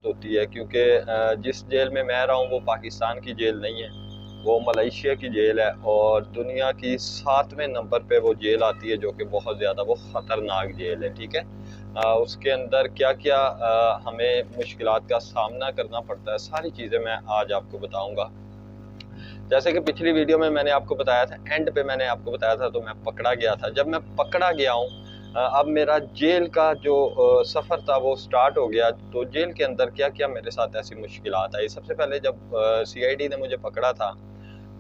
होती है क्योंकि जिस जेल में मैं रहा हूँ वो पाकिस्तान की जेल नहीं है, वो मलेशिया की जेल है और दुनिया की 7वें नंबर पे वो जेल आती है, जो कि बहुत ज़्यादा वो ख़तरनाक जेल है। ठीक है, उसके अंदर क्या क्या हमें मुश्किलात का सामना करना पड़ता है, सारी चीज़ें मैं आज आपको बताऊंगा। जैसे कि पिछली वीडियो में मैंने आपको बताया था, एंड पे मैंने आपको बताया था, तो मैं पकड़ा गया था। जब मैं पकड़ा गया हूँ, अब मेरा जेल का जो सफ़र था वो स्टार्ट हो गया। तो जेल के अंदर क्या क्या मेरे साथ ऐसी मुश्किलात आई। सबसे पहले जब सीआईडी ने मुझे पकड़ा था,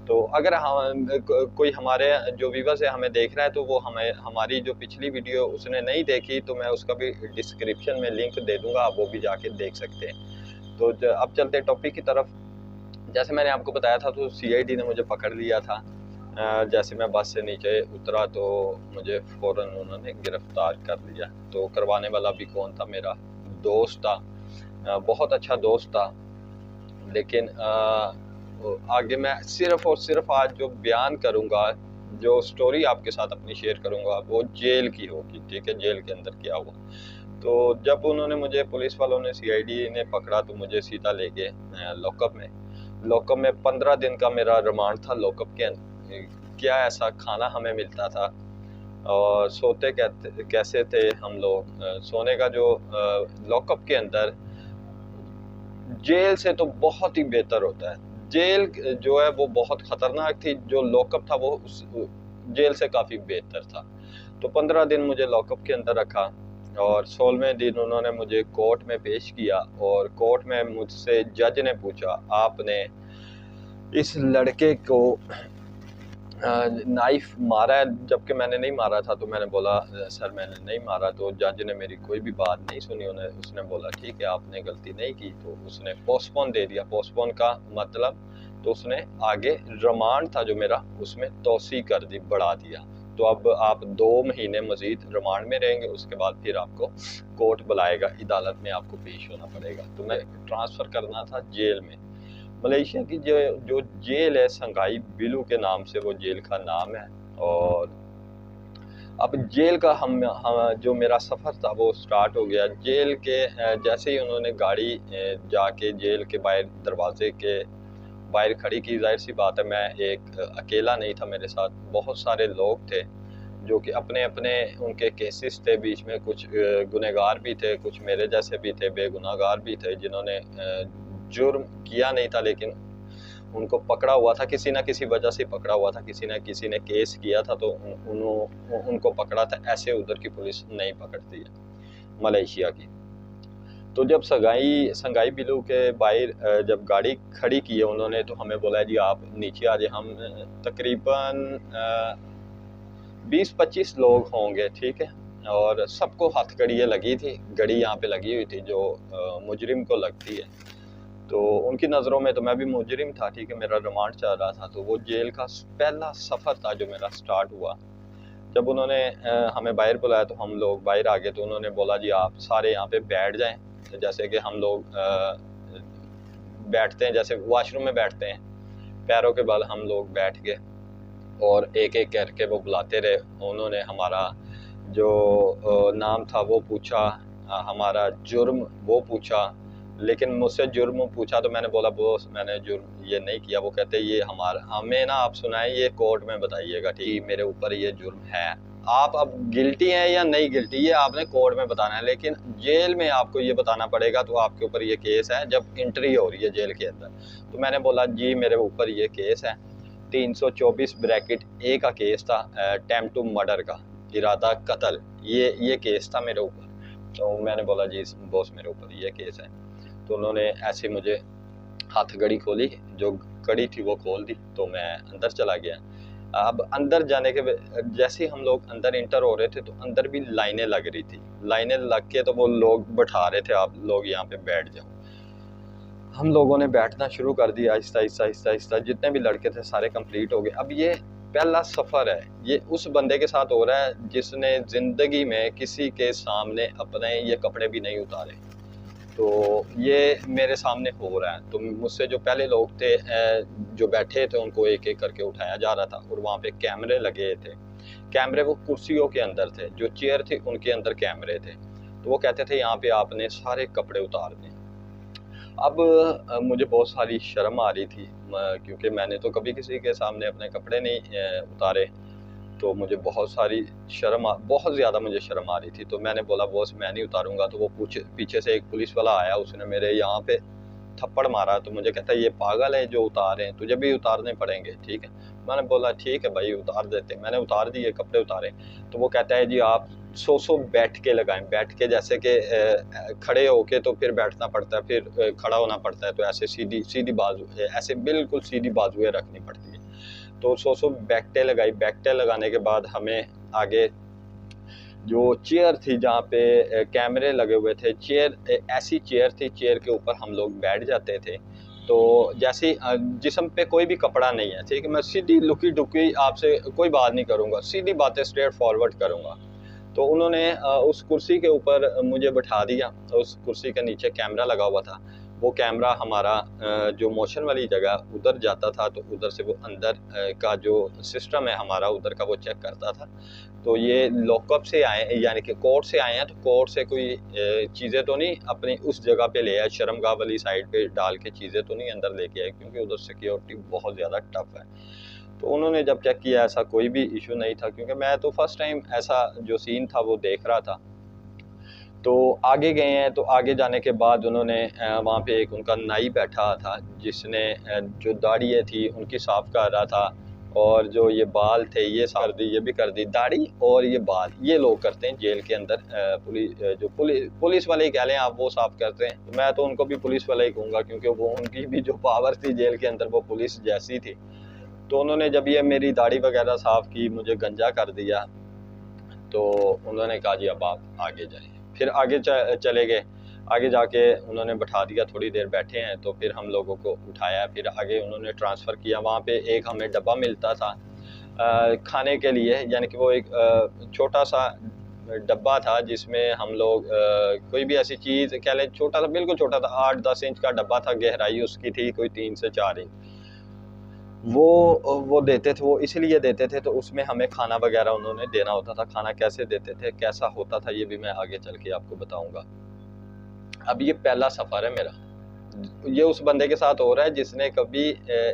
तो अगर हम कोई हमारे जो व्यूअर्स है हमें देख रहा है, तो वो हमें हमारी जो पिछली वीडियो उसने नहीं देखी, तो मैं उसका भी डिस्क्रिप्शन में लिंक दे दूंगा, आप वो भी जाके देख सकते हैं। तो अब चलते टॉपिक की तरफ। जैसे मैंने आपको बताया था, तो सीआईडी ने मुझे पकड़ लिया था। जैसे मैं बस से नीचे उतरा तो मुझे फ़ौरन उन्होंने गिरफ़्तार कर लिया। तो करवाने वाला भी कौन था? मेरा दोस्त था, बहुत अच्छा दोस्त था। लेकिन आगे मैं सिर्फ़ और सिर्फ आज जो बयान करूँगा, जो स्टोरी आपके साथ अपनी शेयर करूँगा, वो जेल की होगी। ठीक है, जेल के अंदर क्या हुआ। तो जब उन्होंने मुझे, पुलिस वालों ने, सीआईडी ने पकड़ा, तो मुझे सीधा ले गए लॉकअप में। लॉकअप में 15 दिन का मेरा रिमांड था। लॉकअप के क्या ऐसा खाना हमें मिलता था और सोते कैसे थे हम लोग। सोने का जो लॉकअप के अंदर जेल से तो बहुत ही बेहतर होता है। जेल जो है वो बहुत ख़तरनाक थी, जो लॉकअप था वो उस जेल से काफ़ी बेहतर था। तो 15 दिन मुझे लॉकअप के अंदर रखा और 16वें दिन उन्होंने मुझे कोर्ट में पेश किया। और कोर्ट में मुझसे जज ने पूछा, आपने इस लड़के को नाइफ मारा है? जबकि मैंने नहीं मारा था। तो मैंने बोला, सर मैंने नहीं मारा। तो जज ने मेरी कोई भी बात नहीं सुनी। उसने बोला, ठीक है, आपने गलती नहीं की। तो उसने पोस्टपोन दे दिया। पोस्टपोन का मतलब, तो उसने आगे रिमांड था जो मेरा, उसमें तोसी कर दी, बढ़ा दिया। तो अब आप 2 महीने मजीद रिमांड में रहेंगे, उसके बाद फिर आपको कोर्ट बुलाएगा, अदालत में आपको पेश होना पड़ेगा। तो मैं ट्रांसफ़र करना था जेल में। मलेशिया की जो जो जेल है, संगाई बिलू के नाम से वो जेल का नाम है। और अब जेल का हम जो मेरा सफ़र था वो स्टार्ट हो गया। जेल के जैसे ही उन्होंने गाड़ी जाके जेल के बाहर, दरवाजे के बाहर खड़ी की, जाहिर सी बात है मैं एक अकेला नहीं था, मेरे साथ बहुत सारे लोग थे जो कि अपने अपने उनके केसेस थे। बीच में कुछ गुनहगार भी थे, कुछ मेरे जैसे भी थे, बेगुनाहगार भी थे, जिन्होंने जुर्म किया नहीं था लेकिन उनको पकड़ा हुआ था, किसी ना किसी वजह से पकड़ा हुआ था, किसी ना किसी ने केस किया था, तो उनको पकड़ा था। ऐसे उधर की पुलिस नहीं पकड़ती है, मलेशिया की। तो जब संगाई संगाई बिलू के बाहर जब गाड़ी खड़ी की है उन्होंने, तो हमें बोला, जी आप नीचे आ जाइए। हम तकरीबन 20-25 लोग होंगे। ठीक है, और सबको हथकड़ियाँ लगी थी, घड़ी यहाँ पे लगी हुई थी जो मुजरिम को लगती है। तो उनकी नज़रों में तो मैं भी मुजरिम था। ठीक है, मेरा रिमांड चल रहा था। तो वो जेल का पहला सफ़र था जो मेरा स्टार्ट हुआ। जब उन्होंने हमें बाहर बुलाया तो हम लोग बाहर आ गए। तो उन्होंने बोला, जी आप सारे यहाँ पे बैठ जाएं। जैसे कि हम लोग बैठते हैं, जैसे वॉशरूम में बैठते हैं, पैरों के बल हम लोग बैठ गए और एक एक करके वो बुलाते रहे। उन्होंने हमारा जो नाम था वो पूछा, हमारा जुर्म वो पूछा। लेकिन मुझसे जुर्म पूछा तो मैंने बोला, बॉस मैंने जुर्म ये नहीं किया। वो कहते, ये हमें ना आप सुनाएं, ये कोर्ट में बताइएगा। ठीक, मेरे ऊपर ये जुर्म है, आप अब गिल्टी हैं या नहीं गिल्टी, ये आपने कोर्ट में बताना है, लेकिन जेल में आपको ये बताना पड़ेगा। तो आपके ऊपर ये केस है, जब एंट्री हो रही है जेल के अंदर। तो मैंने बोला, जी मेरे ऊपर ये केस है, 324(a) का केस था, अटेम्प्ट टू मर्डर का, इरादा कत्ल, ये केस था मेरे ऊपर। तो मैंने बोला, जी बॉस मेरे ऊपर ये केस है। तो उन्होंने ऐसे मुझे हाथ घड़ी खोली, जो घड़ी थी वो खोल दी। तो मैं अंदर चला गया। अब अंदर जाने के जैसे ही हम लोग अंदर इंटर हो रहे थे, तो अंदर भी लाइनें लग रही थी। लाइनें लग के तो वो लोग बैठा रहे थे, आप लोग यहाँ पे बैठ जाओ। हम लोगों ने बैठना शुरू कर दिया, आहिस्ता आहिस्ता आहिस्ता आहिस्ता। जितने भी लड़के थे सारे कंप्लीट हो गए। अब ये पहला सफ़र है, ये उस बंदे के साथ हो रहा है जिसने ज़िंदगी में किसी के सामने अपने ये कपड़े भी नहीं उतारे। तो ये मेरे सामने हो रहा है। तो मुझसे जो पहले लोग थे जो बैठे थे, उनको एक एक करके उठाया जा रहा था। और वहाँ पे कैमरे लगे थे। कैमरे वो कुर्सियों के अंदर थे, जो चेयर थी उनके अंदर कैमरे थे। तो वो कहते थे, यहाँ पे आपने सारे कपड़े उतार दें। अब मुझे बहुत सारी शर्म आ रही थी, क्योंकि मैंने तो कभी किसी के सामने अपने कपड़े नहीं उतारे। तो मुझे बहुत ज़्यादा मुझे शर्म आ रही थी। तो मैंने बोला बॉस मैं नहीं उतारूंगा। तो वो पीछे से एक पुलिस वाला आया, उसने मेरे यहाँ पे थप्पड़ मारा। तो मुझे कहता है ये पागल है जो उतारे हैं, तुझे भी उतारने पड़ेंगे, ठीक है। मैंने बोला ठीक है भाई उतार देते। मैंने उतार दिए, कपड़े उतारे। तो वो कहता है जी आप सो बैठ के लगाएं। बैठ के जैसे कि खड़े होके तो फिर बैठना पड़ता है, फिर खड़ा होना पड़ता है। तो ऐसे सीधी सीधी बाजू, ऐसे बिल्कुल सीधी बाजुएं रखनी पड़ती है। तो सो बैकटे लगाई। बैकटे लगाने के बाद हमें आगे जो चेयर थी जहाँ पे कैमरे लगे हुए थे, चेयर ऐसी चेयर थी, चेयर के ऊपर हम लोग बैठ जाते थे। तो जैसे जिस्म पे कोई भी कपड़ा नहीं है, ठीक है, मैं सीधी लुकी डुकी आपसे कोई बात नहीं करूँगा, सीधी बातें स्ट्रेट फॉरवर्ड करूँगा। तो उन्होंने उस कुर्सी के ऊपर मुझे बिठा दिया। उस कुर्सी के नीचे कैमरा लगा हुआ था। वो कैमरा हमारा जो मोशन वाली जगह उधर जाता था, तो उधर से वो अंदर का जो सिस्टम है हमारा उधर का वो चेक करता था। तो ये लॉकअप से आए, यानी कि कोर्ट से आए हैं, तो कोर्ट से कोई चीज़ें तो नहीं अपनी उस जगह पे ले आए, शर्मगाह वाली साइड पे डाल के चीज़ें तो नहीं अंदर लेके आए, क्योंकि उधर सिक्योरिटी बहुत ज़्यादा टफ है। तो उन्होंने जब चेक किया ऐसा कोई भी इशू नहीं था, क्योंकि मैं तो फर्स्ट टाइम ऐसा जो सीन था वो देख रहा था। तो आगे गए हैं। तो आगे जाने के बाद उन्होंने वहाँ पे एक उनका नाई बैठा था, जिसने जो दाढ़ी थी उनकी साफ़ कर रहा था, और जो ये बाल थे ये साफ कर दी, ये भी कर दी। दाढ़ी और ये बाल ये लोग करते हैं जेल के अंदर, पुलिस वाले ही कह लें आप, वो साफ करते हैं। तो मैं तो उनको भी पुलिस वाला ही कहूँगा, क्योंकि वो उनकी भी जो पावर थी जेल के अंदर वो पुलिस जैसी थी। तो उन्होंने जब ये मेरी दाढ़ी वगैरह साफ़ की, मुझे गंजा कर दिया, तो उन्होंने कहा जी अब आप आगे जाएं। फिर आगे चले गए। आगे जाके उन्होंने बैठा दिया, थोड़ी देर बैठे हैं तो फिर हम लोगों को उठाया, फिर आगे उन्होंने ट्रांसफ़र किया। वहाँ पे एक हमें डब्बा मिलता था खाने के लिए, यानी कि वो एक छोटा सा डब्बा था, जिसमें हम लोग कोई भी ऐसी चीज़ कह लें, छोटा सा, बिल्कुल छोटा था, 8-10 इंच का डब्बा था, गहराई उसकी थी कोई 3 से 4 इंच। वो देते थे, वो इसलिए देते थे, तो उसमें हमें खाना वगैरह उन्होंने देना होता था। खाना कैसे देते थे, कैसा होता था, ये भी मैं आगे चल के आपको बताऊंगा। अब ये पहला सफ़र है मेरा, ये उस बंदे के साथ हो रहा है जिसने कभी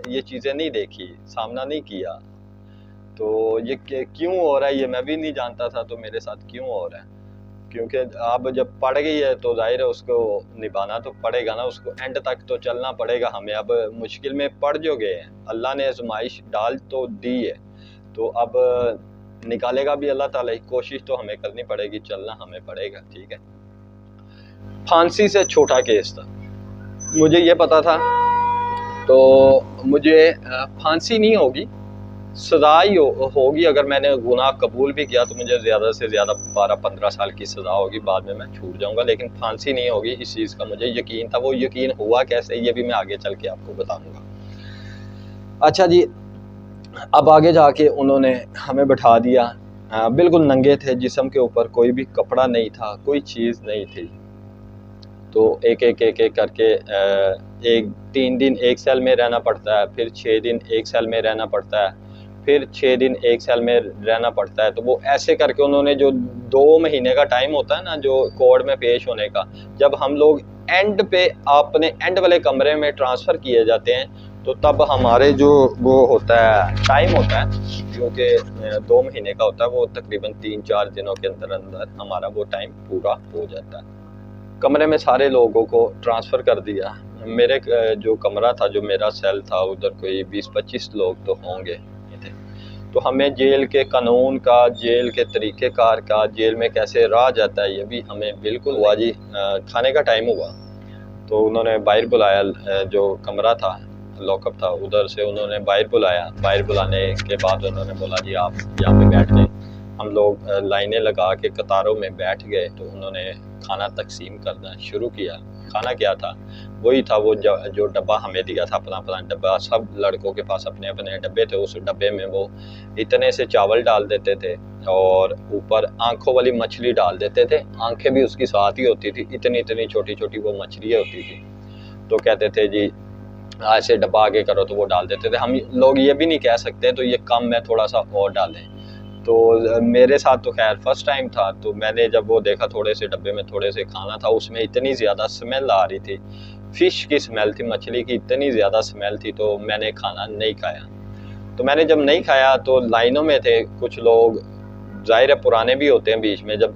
ये चीज़ें नहीं देखी, सामना नहीं किया। तो ये क्यों हो रहा है ये मैं भी नहीं जानता था, तो मेरे साथ क्यों हो रहा है, क्योंकि अब जब पड़ गई है तो जाहिर है उसको निभाना तो पड़ेगा ना, उसको एंड तक तो चलना पड़ेगा हमें। अब मुश्किल में पड़ जो गए हैं, अल्लाह ने आजमाइश डाल तो दी है, तो अब निकालेगा भी अल्लाह ताला ही। कोशिश तो हमें करनी पड़ेगी, चलना हमें पड़ेगा, ठीक है। फांसी से छोटा केस था, मुझे ये पता था। तो मुझे फांसी नहीं होगी, सज़ा ही होगी। अगर मैंने गुनाह कबूल भी किया तो मुझे ज़्यादा से ज़्यादा 12-15 साल की सज़ा होगी, बाद में मैं छूट जाऊंगा, लेकिन फांसी नहीं होगी, इस चीज़ का मुझे यकीन था। वो यकीन हुआ कैसे, ये भी मैं आगे चल के आपको बताऊंगा। अच्छा जी, अब आगे जाके उन्होंने हमें बैठा दिया, बिल्कुल नंगे थे, जिस्म के ऊपर कोई भी कपड़ा नहीं था, कोई चीज़ नहीं थी। तो एक एक एक एक करके 3 दिन एक सेल में रहना पड़ता है, फिर 6 दिन एक सेल में रहना पड़ता है, फिर 6 दिन एक सेल में रहना पड़ता है। तो वो ऐसे करके उन्होंने जो 2 महीने का टाइम होता है ना, जो कोर्ट में पेश होने का, जब हम लोग एंड पे अपने एंड वाले कमरे में ट्रांसफ़र किए जाते हैं, तो तब हमारे जो वो होता है टाइम होता है, जो कि 2 महीने का होता है, वो तकरीबन 3-4 दिनों के अंदर अंदर हमारा वो टाइम पूरा हो जाता है। कमरे में सारे लोगों को ट्रांसफ़र कर दिया। मेरे जो कमरा था, जो मेरा सेल था, उधर कोई 20-25 लोग तो होंगे। तो हमें जेल के कानून का, जेल के तरीक़ेकार का, जेल में कैसे रहा जाता है, ये भी हमें बिल्कुल हुआ जी। खाने का टाइम हुआ तो उन्होंने बाहर बुलाया, जो कमरा था लॉकअप था उधर से उन्होंने बाहर बुलाया। बाहर बुलाने के बाद उन्होंने बोला जी आप यहाँ पे बैठ गए। हम लोग लाइनें लगा के कतारों में बैठ गए। तो उन्होंने खाना तकसीम करना शुरू किया। खाना क्या था, वही था वो जो डब्बा हमें दिया था, अपना अपना डब्बा, सब लड़कों के पास अपने अपने डब्बे थे। उस डब्बे में वो इतने से चावल डाल देते थे और ऊपर आंखों वाली मछली डाल देते थे। आंखें भी उसकी साथ ही होती थी, इतनी इतनी छोटी छोटी वो मछलियाँ होती थी। तो कहते थे जी ऐसे डब्बा आगे करो, तो वो डाल देते थे। हम लोग ये भी नहीं कह सकते तो ये कम है, थोड़ा सा और डालें। तो मेरे साथ तो खैर फर्स्ट टाइम था, तो मैंने जब वो देखा थोड़े से डब्बे में थोड़े से खाना था, उसमें इतनी ज़्यादा स्मेल आ रही थी। फ़िश की स्मेल थी, मछली की इतनी ज़्यादा स्मेल थी, तो मैंने खाना नहीं खाया। तो मैंने जब नहीं खाया तो लाइनों में थे कुछ लोग, ज़ाहिर है पुराने भी होते हैं बीच में, जब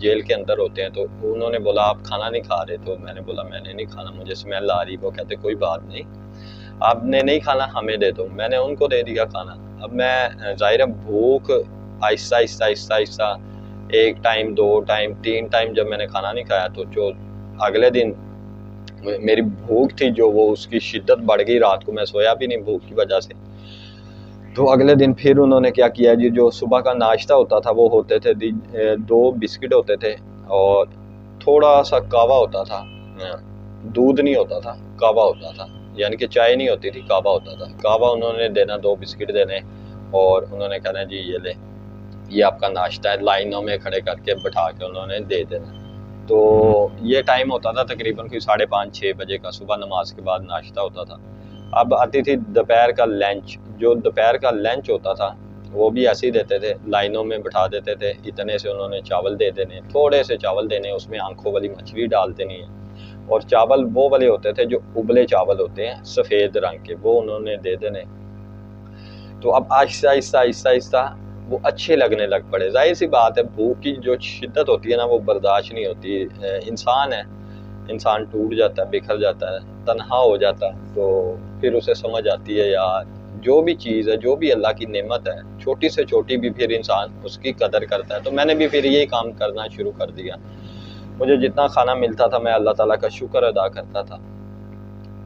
जेल के अंदर होते हैं, तो उन्होंने बोला आप खाना नहीं खा रहे, तो मैंने बोला मैंने नहीं खाना, मुझे स्मेल आ रही। वो कहते कोई बात नहीं, आपने नहीं खाना हमें दे दो। मैंने उनको दे दिया खाना। अब मैं ज़ाहिर है भूख Aahista Aahista Aahista Aahista 1 time 2 time 3 time जब मैंने खाना नहीं खाया, तो जो अगले दिन मेरी भूख थी जो वो उसकी शिद्दत बढ़ गई। रात को मैं सोया भी नहीं भूख की वजह से। तो अगले दिन फिर उन्होंने क्या किया जी, जो सुबह का नाश्ता होता था वो होते थे 2 बिस्किट होते थे और थोड़ा सा कावा होता था। दूध नहीं होता था, कावा होता था, यानी कि चाय नहीं होती थी, कावा होता था। कावा उन्होंने देना, 2 बिस्किट देने और उन्होंने कहना जी ये ले, ये आपका नाश्ता है। लाइनों में खड़े करके बैठा के उन्होंने दे देना। तो ये टाइम होता था तकरीबन कोई 5:30-6 बजे का, सुबह नमाज के बाद नाश्ता होता था। अब आती थी दोपहर का लंच। जो दोपहर का लंच होता था वो भी ऐसे ही देते थे, लाइनों में बिठा देते थे। इतने से उन्होंने चावल दे देने, थोड़े से चावल देने, उसमें आंखों वाली मछली डाल देनी है। और चावल वो वाले होते थे जो उबले चावल होते हैं सफ़ेद रंग के, वो उन्होंने दे देने। तो अब आहिस्ता आहिस्ता आहिस्ता आहिस्ता वो अच्छे लगने लग पड़े। जाहिर सी बात है भूख की जो शिद्दत होती है ना वो बर्दाश्त नहीं होती। इंसान है, इंसान टूट जाता है, बिखर जाता है, तन्हा हो जाता है, तो फिर उसे समझ आती है यार जो भी चीज़ है, जो भी अल्लाह की नेमत है, छोटी से छोटी भी फिर इंसान उसकी कदर करता है। तो मैंने भी फिर यही काम करना शुरू कर दिया। मुझे जितना खाना मिलता था मैं अल्लाह ताला का शुक्र अदा करता था,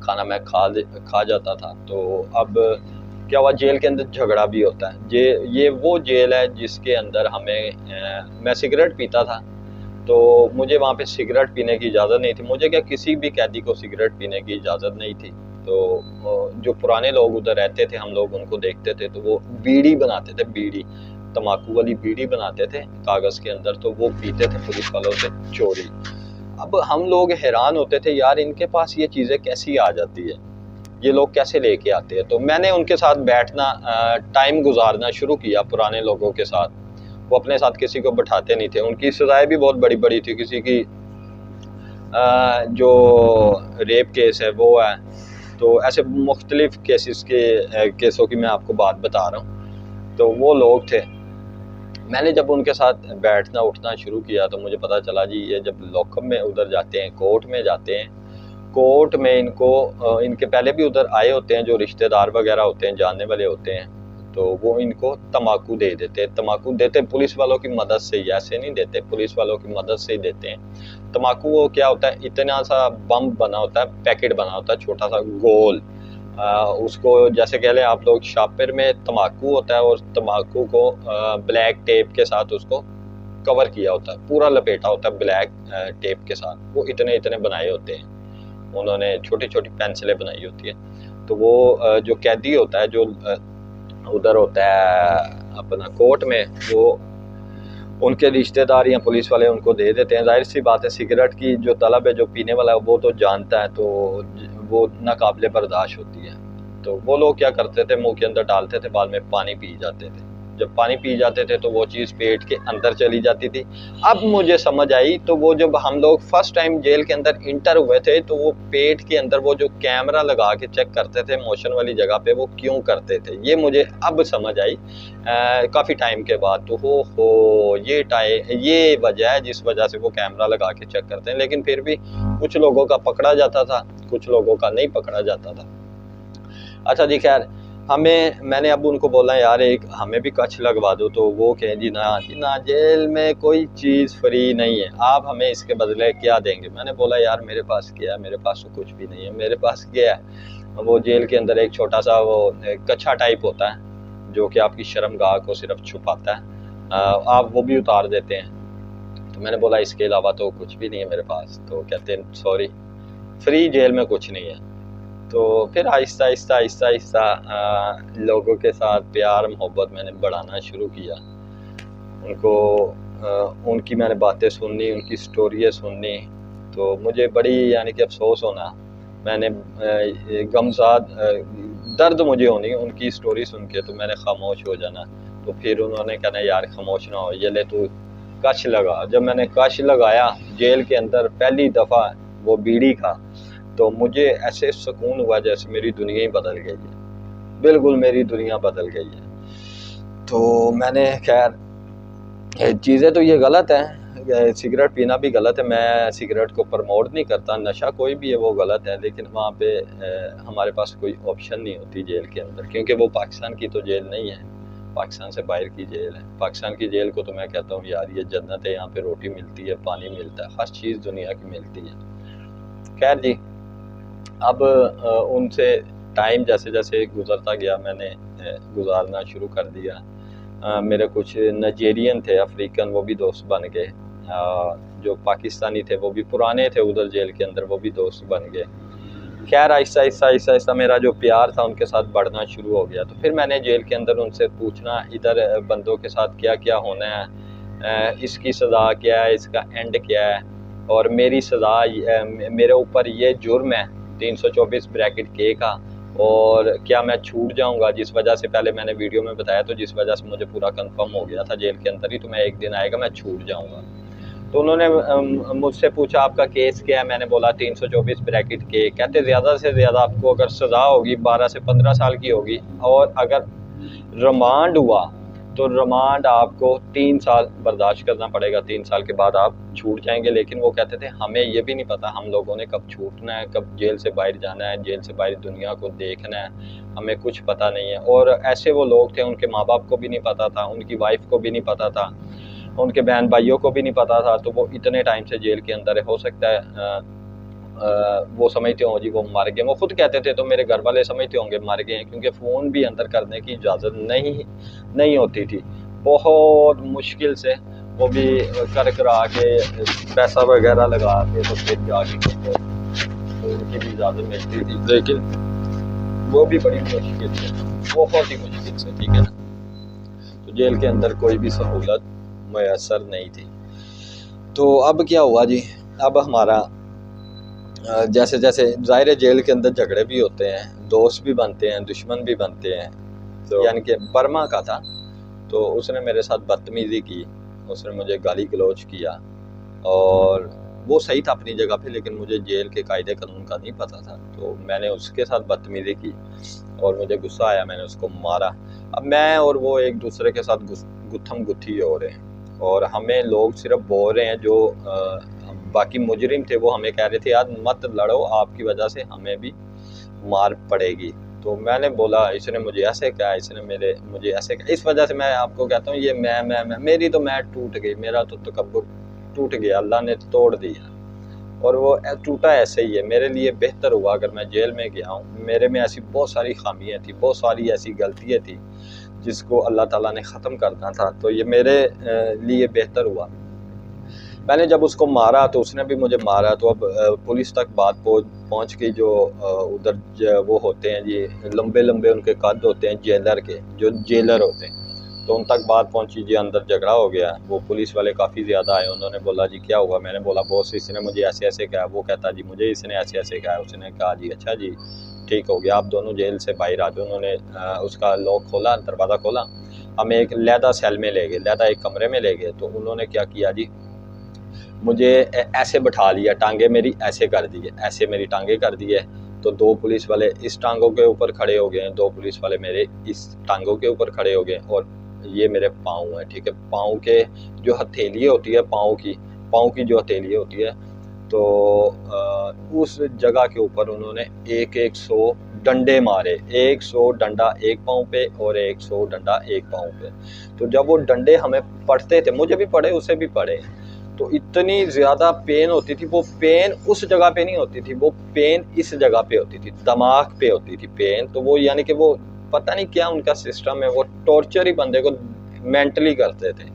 खाना मैं खा जाता था। तो अब क्या हुआ, जेल के अंदर झगड़ा भी होता है। ये वो जेल है जिसके अंदर हमें मैं सिगरेट पीता था, तो मुझे वहाँ पे सिगरेट पीने की इजाज़त नहीं थी। मुझे क्या, किसी भी कैदी को सिगरेट पीने की इजाज़त नहीं थी। तो जो पुराने लोग उधर रहते थे, हम लोग उनको देखते थे, तो वो बीड़ी बनाते थे, बीड़ी, तम्बाकू वाली बीड़ी बनाते थे कागज़ के अंदर, तो वो पीते थे पुलिस वालों से चोरी। अब हम लोग हैरान होते थे यार इनके पास ये चीज़ें कैसी आ जाती है, ये लोग कैसे लेके आते हैं। तो मैंने उनके साथ बैठना, टाइम गुजारना शुरू किया पुराने लोगों के साथ। वो अपने साथ किसी को बैठाते नहीं थे। उनकी सज़ाएं भी बहुत बड़ी बड़ी थी। किसी की जो रेप केस है वो है, तो ऐसे मुख्तलिफ केसों की मैं आपको बात बता रहा हूँ। तो वो लोग थे। मैंने जब उनके साथ बैठना उठना शुरू किया तो मुझे पता चला जी ये जब लॉकअप में उधर जाते हैं, कोर्ट में जाते हैं, कोर्ट में इनके पहले भी उधर आए होते हैं जो रिश्तेदार वगैरह होते हैं, जानने वाले होते हैं, तो वो इनको तम्बाकू दे देते। तम्बाकू देते पुलिस वालों की मदद से ही, ऐसे नहीं देते, पुलिस वालों की मदद से ही देते हैं। तम्बाकू वो क्या होता है, इतना सा बम बना होता है, पैकेट बना होता है छोटा सा गोल, उसको जैसे कह लें आप लोग, शापर में तम्बाकू होता है और तम्बाकू को ब्लैक टेप के साथ उसको कवर किया होता है, पूरा लपेटा होता है ब्लैक टेप के साथ। वो इतने इतने बनाए होते हैं, उन्होंने छोटी छोटी पेंसिलें बनाई होती है। तो वो जो कैदी होता है, जो उधर होता है अपना कोर्ट में, वो उनके रिश्तेदार या पुलिस वाले उनको दे देते हैं। जाहिर सी बात है सिगरेट की जो तलब है, जो पीने वाला है वो तो जानता है, तो वो नाकाबिले बर्दाश्त होती है। तो वो लोग क्या करते थे, मुंह के अंदर डालते थे, बाद में पानी पी जाते थे। जब पानी पी जाते थे तो वो चीज़ पेट के अंदर चली जाती थी। अब मुझे समझ आई, तो वो जब हम लोग फर्स्ट टाइम जेल के अंदर इंटर हुए थे, तो वो पेट के अंदर वो जो कैमरा लगा के चेक करते थे मोशन वाली जगह पे, वो क्यों करते थे, ये मुझे अब समझ आई काफ़ी टाइम के बाद। तो हो ये वजह है जिस वजह से वो कैमरा लगा के चेक करते हैं। लेकिन फिर भी कुछ लोगों का पकड़ा जाता था, कुछ लोगों का नहीं पकड़ा जाता था। अच्छा जी, खैर मैंने अब उनको बोला यार एक हमें भी कच्छ लगवा दो। तो वो कहे जी ना, जेल में कोई चीज़ फ्री नहीं है, आप हमें इसके बदले क्या देंगे। मैंने बोला यार मेरे पास क्या है, मेरे पास तो कुछ भी नहीं है। मेरे पास क्या है, वो जेल के अंदर एक छोटा सा वो कच्छा टाइप होता है जो कि आपकी शर्मगाह को सिर्फ छुपाता है, आप वो भी उतार देते हैं। तो मैंने बोला इसके अलावा तो कुछ भी नहीं है मेरे पास। तो कहते हैं सॉरी, फ्री जेल में कुछ नहीं है। तो फिर आहिस्ता आहिस्ता आहिस्ता आहिस्ता लोगों के साथ प्यार मोहब्बत मैंने बढ़ाना शुरू किया। उनकी मैंने बातें सुननी, उनकी स्टोरियाँ सुननी, तो मुझे बड़ी यानी कि अफसोस होना, मैंने गमज़ाद दर्द मुझे होनी उनकी स्टोरी सुन के, तो मैंने खामोश हो जाना। तो फिर उन्होंने कहना यार खामोश ना हो, ये ले तू कश लगा। जब मैंने कश लगाया जेल के अंदर पहली दफ़ा वो बीड़ी का, तो मुझे ऐसे सुकून हुआ जैसे मेरी दुनिया ही बदल गई है, बिल्कुल मेरी दुनिया बदल गई है। तो मैंने खैर चीज़ें तो ये गलत हैं, सिगरेट पीना भी गलत है, मैं सिगरेट को प्रमोट नहीं करता, नशा कोई भी है वो गलत है, लेकिन वहाँ पे हमारे पास कोई ऑप्शन नहीं होती जेल के अंदर, क्योंकि वो पाकिस्तान की तो जेल नहीं है, पाकिस्तान से बाहर की जेल है। पाकिस्तान की जेल को तो मैं कहता हूँ यार ये जन्नत है, यहाँ पे रोटी मिलती है, पानी मिलता है, हर चीज़ दुनिया की मिलती है। खैर जी, अब उनसे टाइम जैसे जैसे गुजरता गया मैंने गुजारना शुरू कर दिया। मेरे कुछ नाइजेरियन थे, अफ्रीकन, वो भी दोस्त बन गए। जो पाकिस्तानी थे वो भी पुराने थे उधर जेल के अंदर, वो भी दोस्त बन गए। खैर आहिस्ता आहिस्ता आहिस्ता आहिस्ता मेरा जो प्यार था उनके साथ बढ़ना शुरू हो गया। तो फिर मैंने जेल के अंदर उनसे पूछना इधर बंदों के साथ क्या क्या होना है, इसकी सज़ा क्या है, इसका एंड क्या है, और मेरी सज़ा मेरे ऊपर ये जुर्म है 324 ब्रैकेट के का, और क्या मैं छूट जाऊंगा, जिस वजह से पहले मैंने वीडियो में बताया, तो जिस वजह से मुझे पूरा कंफर्म हो गया था जेल के अंदर ही, तो मैं एक दिन आएगा मैं छूट जाऊंगा। तो उन्होंने मुझसे पूछा आपका केस क्या है, मैंने बोला 324 ब्रैकेट के। कहते ज़्यादा से ज़्यादा आपको अगर सज़ा होगी 12 से 15 साल की होगी, और अगर रिमांड हुआ तो रिमांड आपको 3 साल बर्दाश्त करना पड़ेगा, 3 साल के बाद आप छूट जाएंगे। लेकिन वो कहते थे हमें ये भी नहीं पता हम लोगों ने कब छूटना है, कब जेल से बाहर जाना है, जेल से बाहर दुनिया को देखना है, हमें कुछ पता नहीं है। और ऐसे वो लोग थे, उनके माँ बाप को भी नहीं पता था, उनकी वाइफ को भी नहीं पता था, उनके बहन भाइयों को भी नहीं पता था। तो वो इतने टाइम से जेल के अंदर है, हो सकता है वो समझते हों जी वो मर गए, वो खुद कहते थे, तो मेरे घर वाले समझते होंगे मर गए हैं, क्योंकि फ़ोन भी अंदर करने की इजाज़त नहीं होती थी। बहुत मुश्किल से वो भी कर करा के पैसा वगैरह लगा के तो फिर जाके फ़ोन की भी इजाज़त मिलती थी, लेकिन वो भी बड़ी मुश्किल से, बहुत ही मुश्किल से, ठीक है ना। तो जेल के अंदर कोई भी सहूलत मैसर नहीं थी। तो अब क्या हुआ जी, अब हमारा जैसे जैसे ज़ाहिर है जेल के अंदर झगड़े भी होते हैं, दोस्त भी बनते हैं, दुश्मन भी बनते हैं। तो यानी कि बर्मा का था, तो उसने मेरे साथ बदतमीज़ी की, उसने मुझे गाली गलौज किया, और वो सही था अपनी जगह पे, लेकिन मुझे जेल के कायदे कानून का नहीं पता था। तो मैंने उसके साथ बदतमीज़ी की और मुझे गुस्सा आया, मैंने उसको मारा। अब मैं और वो एक दूसरे के साथ गुत्थम गुत्थी हो रहे हैं, और हमें लोग सिर्फ बोल रहे हैं, जो बाकी मुजरिम थे वो हमें कह रहे थे यार मत लड़ो, आपकी वजह से हमें भी मार पड़ेगी। तो मैंने बोला इसने मुझे ऐसे कहा, इसने मुझे ऐसे कहा, इस वजह से मैं आपको कहता हूँ ये मैं मेरी तो मैं टूट गई, मेरा तो तकब्बुर टूट गया, अल्लाह ने तोड़ दिया। और वो टूटा ऐसे ही है, मेरे लिए बेहतर हुआ अगर मैं जेल में गया हूँ। मेरे में ऐसी बहुत सारी खामियाँ थी, बहुत सारी ऐसी गलतियाँ थी जिसको अल्लाह ताला ने ख़त्म करना था, तो ये मेरे लिए बेहतर हुआ। मैंने जब उसको मारा तो उसने भी मुझे मारा, तो अब पुलिस तक बात पहुंच गई। जो उधर वो होते हैं जी, लंबे लंबे उनके कद होते हैं जेलर के, जो जेलर होते हैं, तो उन तक बात पहुंची जी, अंदर झगड़ा हो गया। वो पुलिस वाले काफ़ी ज़्यादा आए, उन्होंने बोला जी क्या हुआ, मैंने बोला बॉस इसने मुझे ऐसे ऐसे कहा, वो कहता जी मुझे इसने ऐसे ऐसे कहा। उसने कहा जी अच्छा जी ठीक हो गया, आप दोनों जेल से बाहर आ जाओ। उन्होंने उसका लॉक खोला, दरवाज़ा खोला, हमें एक लहदा सेल में ले गए, लहदा एक कमरे में ले गए। तो उन्होंने क्या किया जी, मुझे ऐसे बैठा लिया, टांगे मेरी ऐसे कर दी है, ऐसे मेरी टांगे कर दी है। तो 2 पुलिस वाले इस टांगों के ऊपर खड़े हो गए हैं, 2 पुलिस वाले मेरे इस टांगों के ऊपर खड़े हो गए, और ये मेरे पाँव हैं, ठीक है। पाँव के जो हथेली होती है, पाँव की जो हथेली होती है, तो उस जगह के ऊपर उन्होंने 100 डंडे मारे, 100 डंडा एक पाँव पे और 100 डंडा एक पाँव पे। तो जब वो डंडे हमें पड़ते थे, मुझे भी पड़े, उसे भी पड़े, तो इतनी ज़्यादा पेन होती थी। वो पेन उस जगह पे नहीं होती थी, वो पेन इस जगह पे होती थी, दिमाग पे होती थी पेन। तो वो यानी कि वो पता नहीं क्या उनका सिस्टम है, वो टॉर्चर ही बंदे को मेंटली करते थे।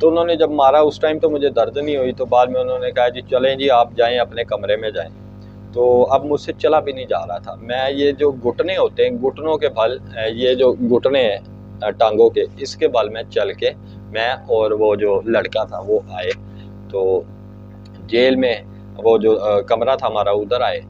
तो उन्होंने जब मारा उस टाइम तो मुझे दर्द नहीं हुई, तो बाद में उन्होंने कहा जी चलें जी आप जाएं अपने कमरे में जाएं। तो अब मुझसे चला भी नहीं जा रहा था मैं। ये जो घुटने होते हैं, घुटनों के बल, ये जो घुटने हैं टांगों के, इसके बल में चल के मैं और वो जो लड़का था वो आए। तो जेल में वो जो कमरा था हमारा, उधर आए।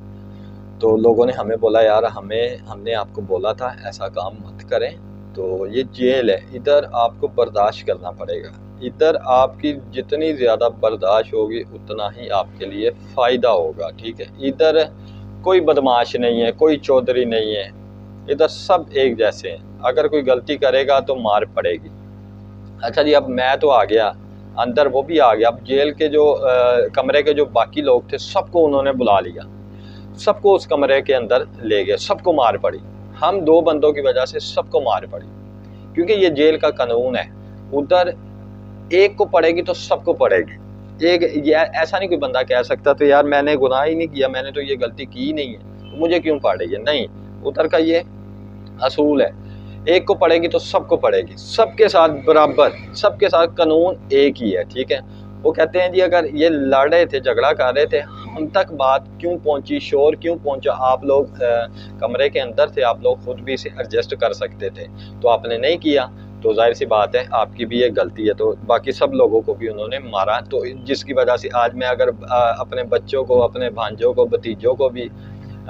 तो लोगों ने हमें बोला यार हमने आपको बोला था ऐसा काम मत करें, तो ये जेल है, इधर आपको बर्दाश्त करना पड़ेगा, इधर आपकी जितनी ज़्यादा बर्दाश्त होगी उतना ही आपके लिए फ़ायदा होगा, ठीक है। इधर कोई बदमाश नहीं है, कोई चौधरी नहीं है, इधर सब एक जैसे हैं। अगर कोई गलती करेगा तो मार पड़ेगी। अच्छा जी, अब मैं तो आ गया अंदर, वो भी आ गया। अब जेल के जो कमरे के जो बाकी लोग थे सबको उन्होंने बुला लिया, सबको उस कमरे के अंदर ले गए, सबको मार पड़ी। हम 2 बंदों की वजह से सबको मार पड़ी, क्योंकि ये जेल का कानून है। उधर एक को पड़ेगी तो सबको पड़ेगी। एक ये ऐसा नहीं कोई बंदा कह सकता तो यार मैंने गुनाह ही नहीं किया, मैंने तो ये गलती की ही नहीं है, तो मुझे क्यों पड़ेगी। नहीं, उधर का ये असूल है, एक को पड़ेगी तो सबको पड़ेगी, सबके साथ बराबर, सबके साथ कानून एक ही है, ठीक है। वो कहते हैं जी अगर ये लड़ रहे थे, झगड़ा कर रहे थे, हम तक बात क्यों पहुंची, शोर क्यों पहुंचा, आप लोग कमरे के अंदर थे, आप लोग खुद भी इसे एडजस्ट कर सकते थे, तो आपने नहीं किया, तो जाहिर सी बात है आपकी भी ये गलती है। तो बाकी सब लोगों को भी उन्होंने मारा, तो जिसकी वजह से आज मैं अगर अपने बच्चों को, अपने भांजों को, भतीजों को भी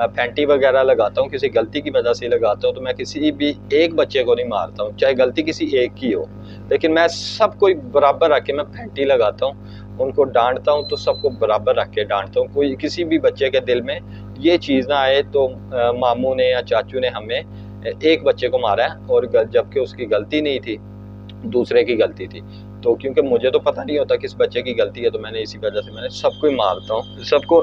फैंटी वगैरह लगाता हूँ, किसी गलती की वजह से लगाता हूँ, तो मैं किसी भी एक बच्चे को नहीं मारता हूँ, चाहे गलती किसी एक की हो, लेकिन मैं सबको बराबर रख के मैं फैंटी लगाता हूँ, उनको डांटता हूँ तो सबको बराबर रख के डांटता हूँ। कोई किसी भी बच्चे के दिल में ये चीज़ ना आए तो मामू ने या चाचू ने हमें एक बच्चे को मारा है और जबकि उसकी गलती नहीं थी, दूसरे की गलती थी। तो क्योंकि मुझे तो पता नहीं होता किस बच्चे की गलती है, तो मैंने इसी वजह से मैंने सबको ही मारता हूँ, सबको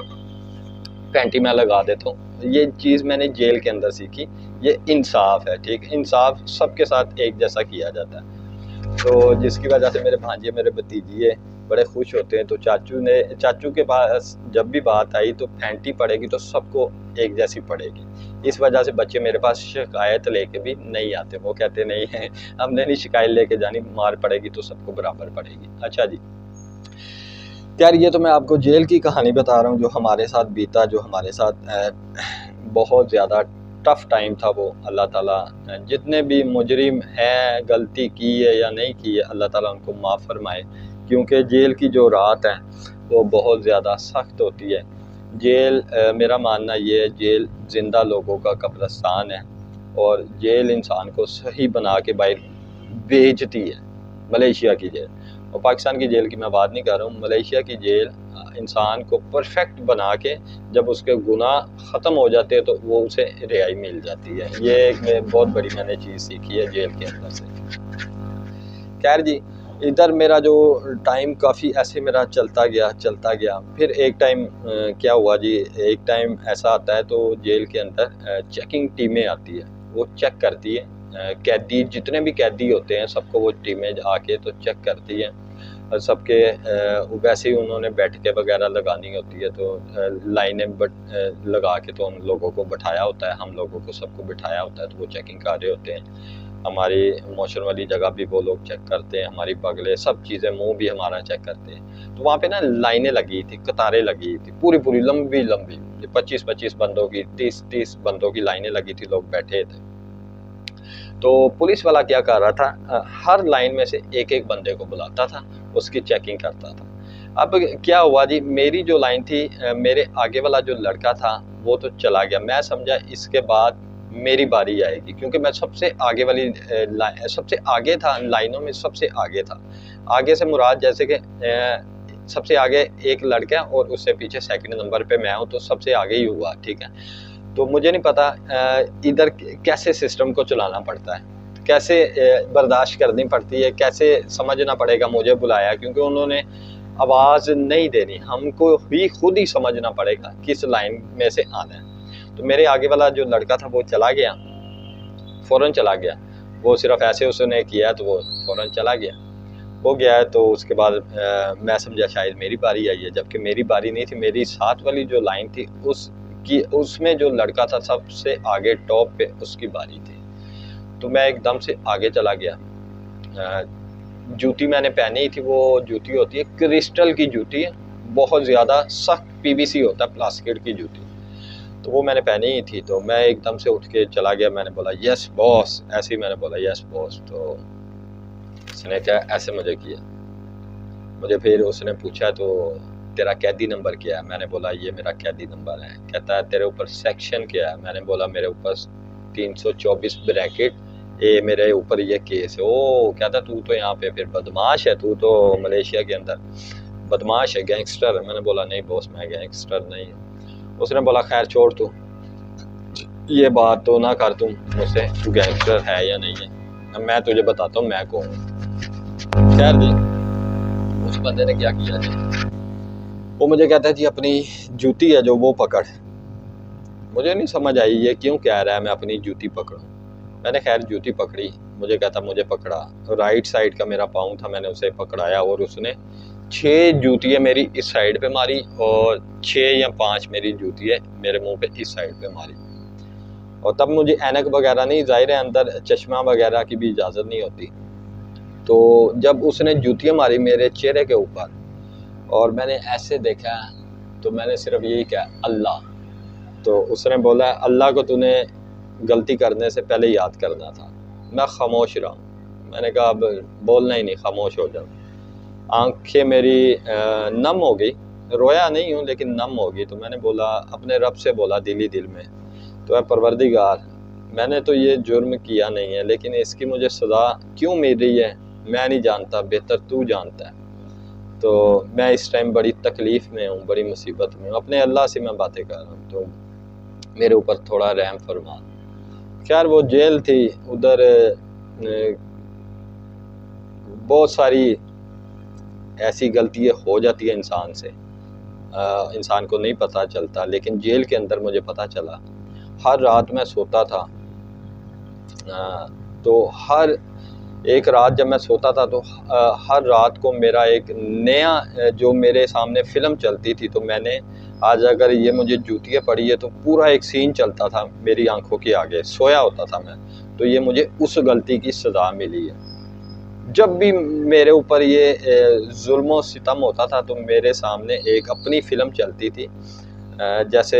फैंटी में लगा देता हूँ। ये चीज़ मैंने जेल के अंदर सीखी, ये इंसाफ है, ठीक। इंसाफ सबके साथ एक जैसा किया जाता है। तो जिसकी वजह से मेरे भांजे, मेरे भतीजिए बड़े खुश होते हैं। तो चाचू के पास जब भी बात आई तो फैंटी पड़ेगी तो सबको एक जैसी पड़ेगी। इस वजह से बच्चे मेरे पास शिकायत लेके भी नहीं आते, वो कहते नहीं है हमने नहीं शिकायत लेके जानी, मार पड़ेगी तो सबको बराबर पड़ेगी। अच्छा जी, यार ये तो मैं आपको जेल की कहानी बता रहा हूँ जो हमारे साथ बीता, जो हमारे साथ बहुत ज़्यादा टफ टाइम था। वो अल्लाह ताला जितने भी मुजरिम हैं, गलती की है या नहीं की है, अल्लाह ताला उनको माफ़ फरमाए, क्योंकि जेल की जो रात है वो बहुत ज़्यादा सख्त होती है। जेल मेरा मानना ये है, जेल ज़िंदा लोगों का कब्रिस्तान है, और जेल इंसान को सही बना के बाहर भेजती है। मलेशिया की जेल और पाकिस्तान की जेल की मैं बात नहीं कर रहा हूँ, मलेशिया की जेल इंसान को परफेक्ट बना के जब उसके गुनाह ख़त्म हो जाते हैं तो वो उसे रिहाई मिल जाती है। ये एक बहुत बड़ी मैंने चीज़ सीखी है जेल के अंदर से। खैर जी, इधर मेरा जो टाइम काफ़ी ऐसे मेरा चलता गया। फिर एक टाइम क्या हुआ जी, एक टाइम ऐसा आता है तो जेल के अंदर चेकिंग टीमें आती है, वो चेक करती है कैदी, जितने भी कैदी होते हैं सबको वो टीमें आके तो चेक करती हैं। और सबके वैसे ही उन्होंने बैठकें वगैरह लगानी होती है, तो लाइनें लगा के तो उन लोगों को बैठाया होता है, हम लोगों को सबको बिठाया होता है, तो वो चेकिंग कर रहे होते हैं। हमारी मोशन वाली जगह भी वो लोग चेक करते हैं, हमारी बगलें, सब चीज़ें, मुंह भी हमारा चेक करते हैं। तो वहाँ पे ना लाइनें लगी थी, कतारें लगी थी, पूरी लंबी 25-25 बंदों की, 30-30 बंदों की लाइनें लगी थी, लोग बैठे थे। तो पुलिस वाला क्या कर रहा था, हर लाइन में से एक एक बंदे को बुलाता था, उसकी चेकिंग करता था। अब क्या हुआ जी, मेरी जो लाइन थी, मेरे आगे वाला जो लड़का था वो तो चला गया। मैं समझा इसके बाद मेरी बारी आएगी, क्योंकि मैं सबसे आगे वाली सबसे आगे था, लाइनों में सबसे आगे था। आगे से मुराद जैसे कि सबसे आगे एक लड़का और उससे पीछे सेकंड नंबर पे मैं हूँ, तो सबसे आगे ही हुआ, ठीक है। तो मुझे नहीं पता इधर कैसे सिस्टम को चलाना पड़ता है, कैसे बर्दाश्त करनी पड़ती है, कैसे समझना पड़ेगा मुझे बुलाया, क्योंकि उन्होंने आवाज़ नहीं देनी, हमको भी खुद ही समझना पड़ेगा किस लाइन में से आना है। तो मेरे आगे वाला जो लड़का था वो चला गया, फ़ौरन चला गया। वो सिर्फ ऐसे उसने किया तो वो फ़ौरन चला गया, हो गया है। तो उसके बाद मैं समझा शायद मेरी बारी आई है, जबकि मेरी बारी नहीं थी। मेरी साथ वाली जो लाइन थी उसमें जो लड़का था सबसे आगे टॉप पे, उसकी बारी थी। तो मैं एकदम से आगे चला गया। जूती मैंने पहनी ही थी, वो जूती होती है क्रिस्टल की जूती है, बहुत ज़्यादा सख्त पीवीसी होता है, प्लास्टिक की जूती, तो वो मैंने पहनी ही थी। तो मैं एकदम से उठ के चला गया, मैंने बोला यस बॉस, ऐसे ही मैंने बोला यस बॉस। तो उसने क्या ऐसे मुझे किया, मुझे फिर उसने पूछा तो तेरा कैदी नंबर क्या है, मैंने बोला ये मेरा कैदी नंबर है। कहता है तेरे ऊपर सेक्शन क्या है, मैंने बोला मेरे ऊपर 324 ब्रैकेट ये मेरे ऊपर ये केस है। ओ कहता तू तो यहाँ पे फिर बदमाश है, तू तो मलेशिया के अंदर बदमाश है, गैंगस्टर है। मैंने बोला नहीं बॉस, मैं गैंगस्टर नहीं हूँ। उसने बोला खैर छोड़, तू ये बात तो ना कर तुम मुझसे, तू गैंगस्टर है या नहीं है, अब मैं तुझे बताता हूँ मैं कौन हूँ। खैर जी उस बंदे ने क्या किया जी, वो मुझे कहता है जी अपनी जूती है जो वो पकड़। मुझे नहीं समझ आई ये क्यों कह रहा है मैं अपनी जूती पकड़ूं। मैंने खैर जूती पकड़ी, मुझे कहता मुझे पकड़ा, राइट साइड का मेरा पाँव था, मैंने उसे पकड़ाया और उसने 6 जूतियाँ मेरी इस साइड पे मारी और 6 या 5 मेरी जूतियाँ मेरे मुंह पे इस साइड पे मारी। और तब मुझे ऐनक वगैरह नहीं, जाहिर है अंदर चश्मा वगैरह की भी इजाज़त नहीं होती। तो जब उसने जूतियाँ मारी मेरे चेहरे के ऊपर और मैंने ऐसे देखा तो मैंने सिर्फ यही कहा अल्लाह। तो उसने बोला अल्लाह को तूने गलती करने से पहले याद करना था। मैं खामोश रहा, मैंने कहा अब बोलना ही नहीं, खामोश हो जाओ। आंखें मेरी नम हो गई, रोया नहीं हूँ लेकिन नम हो गई। तो मैंने बोला अपने रब से बोला दिल ही दिल में, तो है परवरदिगार मैंने तो ये जुर्म किया नहीं है, लेकिन इसकी मुझे सज़ा क्यों मिल रही है मैं नहीं जानता, बेहतर तू जानता है। तो मैं इस टाइम बड़ी तकलीफ़ में हूँ, बड़ी मुसीबत में हूँ, अपने अल्लाह से मैं बातें कर रहा हूँ, तो मेरे ऊपर थोड़ा रहम फरमा। खैर वो जेल थी, उधर बहुत सारी ऐसी गलतियाँ हो जाती है इंसान से, इंसान को नहीं पता चलता, लेकिन जेल के अंदर मुझे पता चला। हर रात मैं सोता था, तो हर एक रात जब मैं सोता था तो हर रात को मेरा एक नया जो मेरे सामने फ़िल्म चलती थी। तो मैंने आज अगर ये मुझे जूतियाँ पड़ी है तो पूरा एक सीन चलता था मेरी आंखों के आगे, सोया होता था मैं, तो ये मुझे उस गलती की सज़ा मिली है। जब भी मेरे ऊपर ये जुल्म सितम होता था तो मेरे सामने एक अपनी फ़िल्म चलती थी। जैसे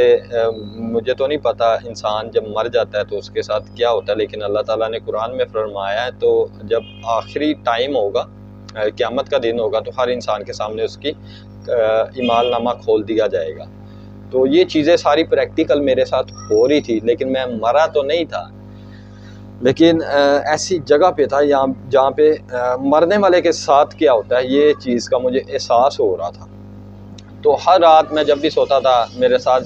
मुझे तो नहीं पता इंसान जब मर जाता है तो उसके साथ क्या होता है, लेकिन अल्लाह ताला ने कुरान में फरमाया है तो जब आखिरी टाइम होगा, क़यामत का दिन होगा, तो हर इंसान के सामने उसकी ईमाननामा खोल दिया जाएगा। तो ये चीज़ें सारी प्रैक्टिकल मेरे साथ हो रही थी, लेकिन मैं मरा तो नहीं था, लेकिन ऐसी जगह पे था जहाँ पे मरने वाले के साथ क्या होता है ये चीज़ का मुझे एहसास हो रहा था। तो हर रात मैं जब भी सोता था मेरे साथ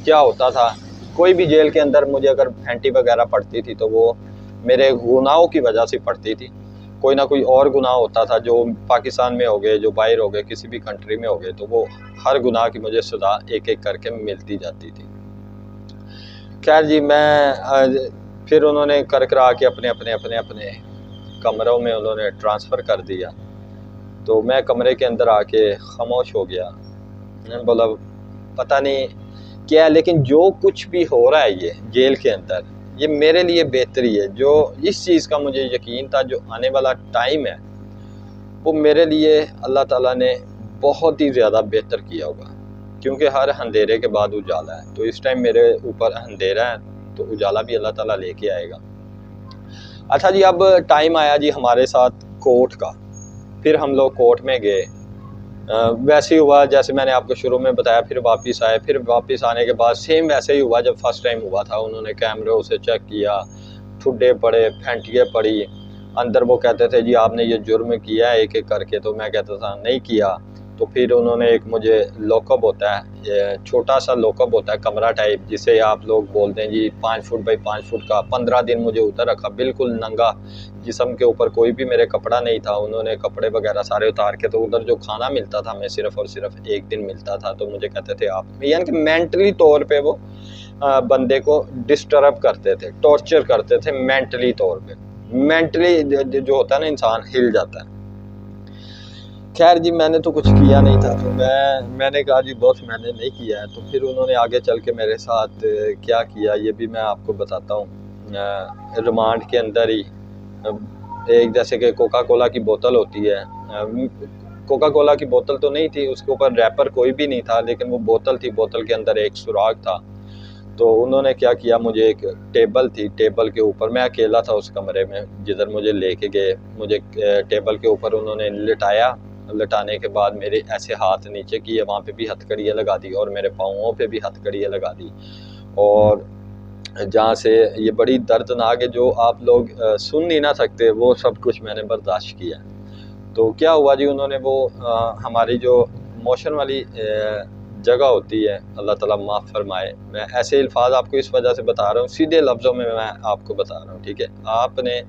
क्या होता था, कोई भी जेल के अंदर मुझे अगर फैंटी वगैरह पड़ती थी तो वो मेरे गुनाहों की वजह से पड़ती थी। कोई ना कोई और गुनाह होता था जो पाकिस्तान में हो गए, जो बाहर हो गए, किसी भी कंट्री में हो गए, तो वो हर गुनाह की मुझे सज़ा एक एक करके मिलती जाती थी। खैर जी मैं फिर उन्होंने कर करा के अपने कमरों में उन्होंने ट्रांसफ़र कर दिया। तो मैं कमरे के अंदर आके खामोश हो गया। मैंने बोला पता नहीं क्या है, लेकिन जो कुछ भी हो रहा है ये जेल के अंदर, ये मेरे लिए बेहतरी है। जो इस चीज़ का मुझे यकीन था जो आने वाला टाइम है वो मेरे लिए अल्लाह ताला ने बहुत ही ज़्यादा बेहतर किया होगा, क्योंकि हर अंधेरे के बाद उजाला है। तो इस टाइम मेरे ऊपर अंधेरा है तो उजाला भी अल्लाह ताला लेके आएगा। अच्छा जी, अब टाइम आया जी हमारे साथ कोर्ट का। फिर हम लोग कोर्ट में गए, वैसे ही हुआ जैसे मैंने आपको शुरू में बताया। फिर वापस आए, फिर वापस आने के बाद सेम वैसे ही हुआ जब फर्स्ट टाइम हुआ था। उन्होंने कैमरे से चेक किया, ठुड्डे पड़े, फैंटियाँ पड़ी अंदर। वो कहते थे जी आपने ये जुर्म किया है एक एक करके, तो मैं कहता था नहीं किया। तो फिर उन्होंने एक मुझे लॉकअप होता है, छोटा सा लॉकअप होता है कमरा टाइप, जिसे आप लोग बोलते हैं जी 5 फुट बाई 5 फुट का। 15 दिन मुझे उधर रखा, बिल्कुल नंगा, जिस्म के ऊपर कोई भी मेरे कपड़ा नहीं था। उन्होंने कपड़े वगैरह सारे उतार के, तो उधर जो खाना मिलता था मैं सिर्फ़ और सिर्फ एक दिन मिलता था। तो मुझे कहते थे आप, यानी कि मेंटली तौर पे वो बंदे को डिस्टर्ब करते थे, टॉर्चर करते थे मेंटली तौर पे। मेंटली जो होता है ना इंसान हिल जाता है। खैर जी मैंने तो कुछ किया नहीं था, तो मैंने कहा जी बॉस मैंने नहीं किया है। तो फिर उन्होंने आगे चल के मेरे साथ क्या किया ये भी मैं आपको बताता हूँ। रिमांड के अंदर ही एक जैसे कि कोका कोला की बोतल होती है, कोका कोला की बोतल तो नहीं थी, उसके ऊपर रैपर कोई भी नहीं था, लेकिन वो बोतल थी, बोतल के अंदर एक सुराग था। तो उन्होंने क्या किया, मुझे एक टेबल थी, टेबल के ऊपर, मैं अकेला था उस कमरे में जिधर मुझे लेके गए, मुझे टेबल के ऊपर उन्होंने लिटाया। लटाने के बाद मेरे ऐसे हाथ नीचे किए, वहाँ पे भी हथकड़ियाँ लगा दी और मेरे पाँवों पे भी हथकड़ियाँ लगा दी। और जहाँ से ये बड़ी दर्दनाक है, जो आप लोग सुन नहीं ना सकते, वो सब कुछ मैंने बर्दाश्त किया। तो क्या हुआ जी, उन्होंने वो हमारी जो मोशन वाली जगह होती है, अल्लाह ताला माफ़ फरमाए, मैं ऐसे अल्फाज आपको इस वजह से बता रहा हूँ, सीधे लफ्ज़ों में मैं आपको बता रहा हूँ, ठीक है। आपने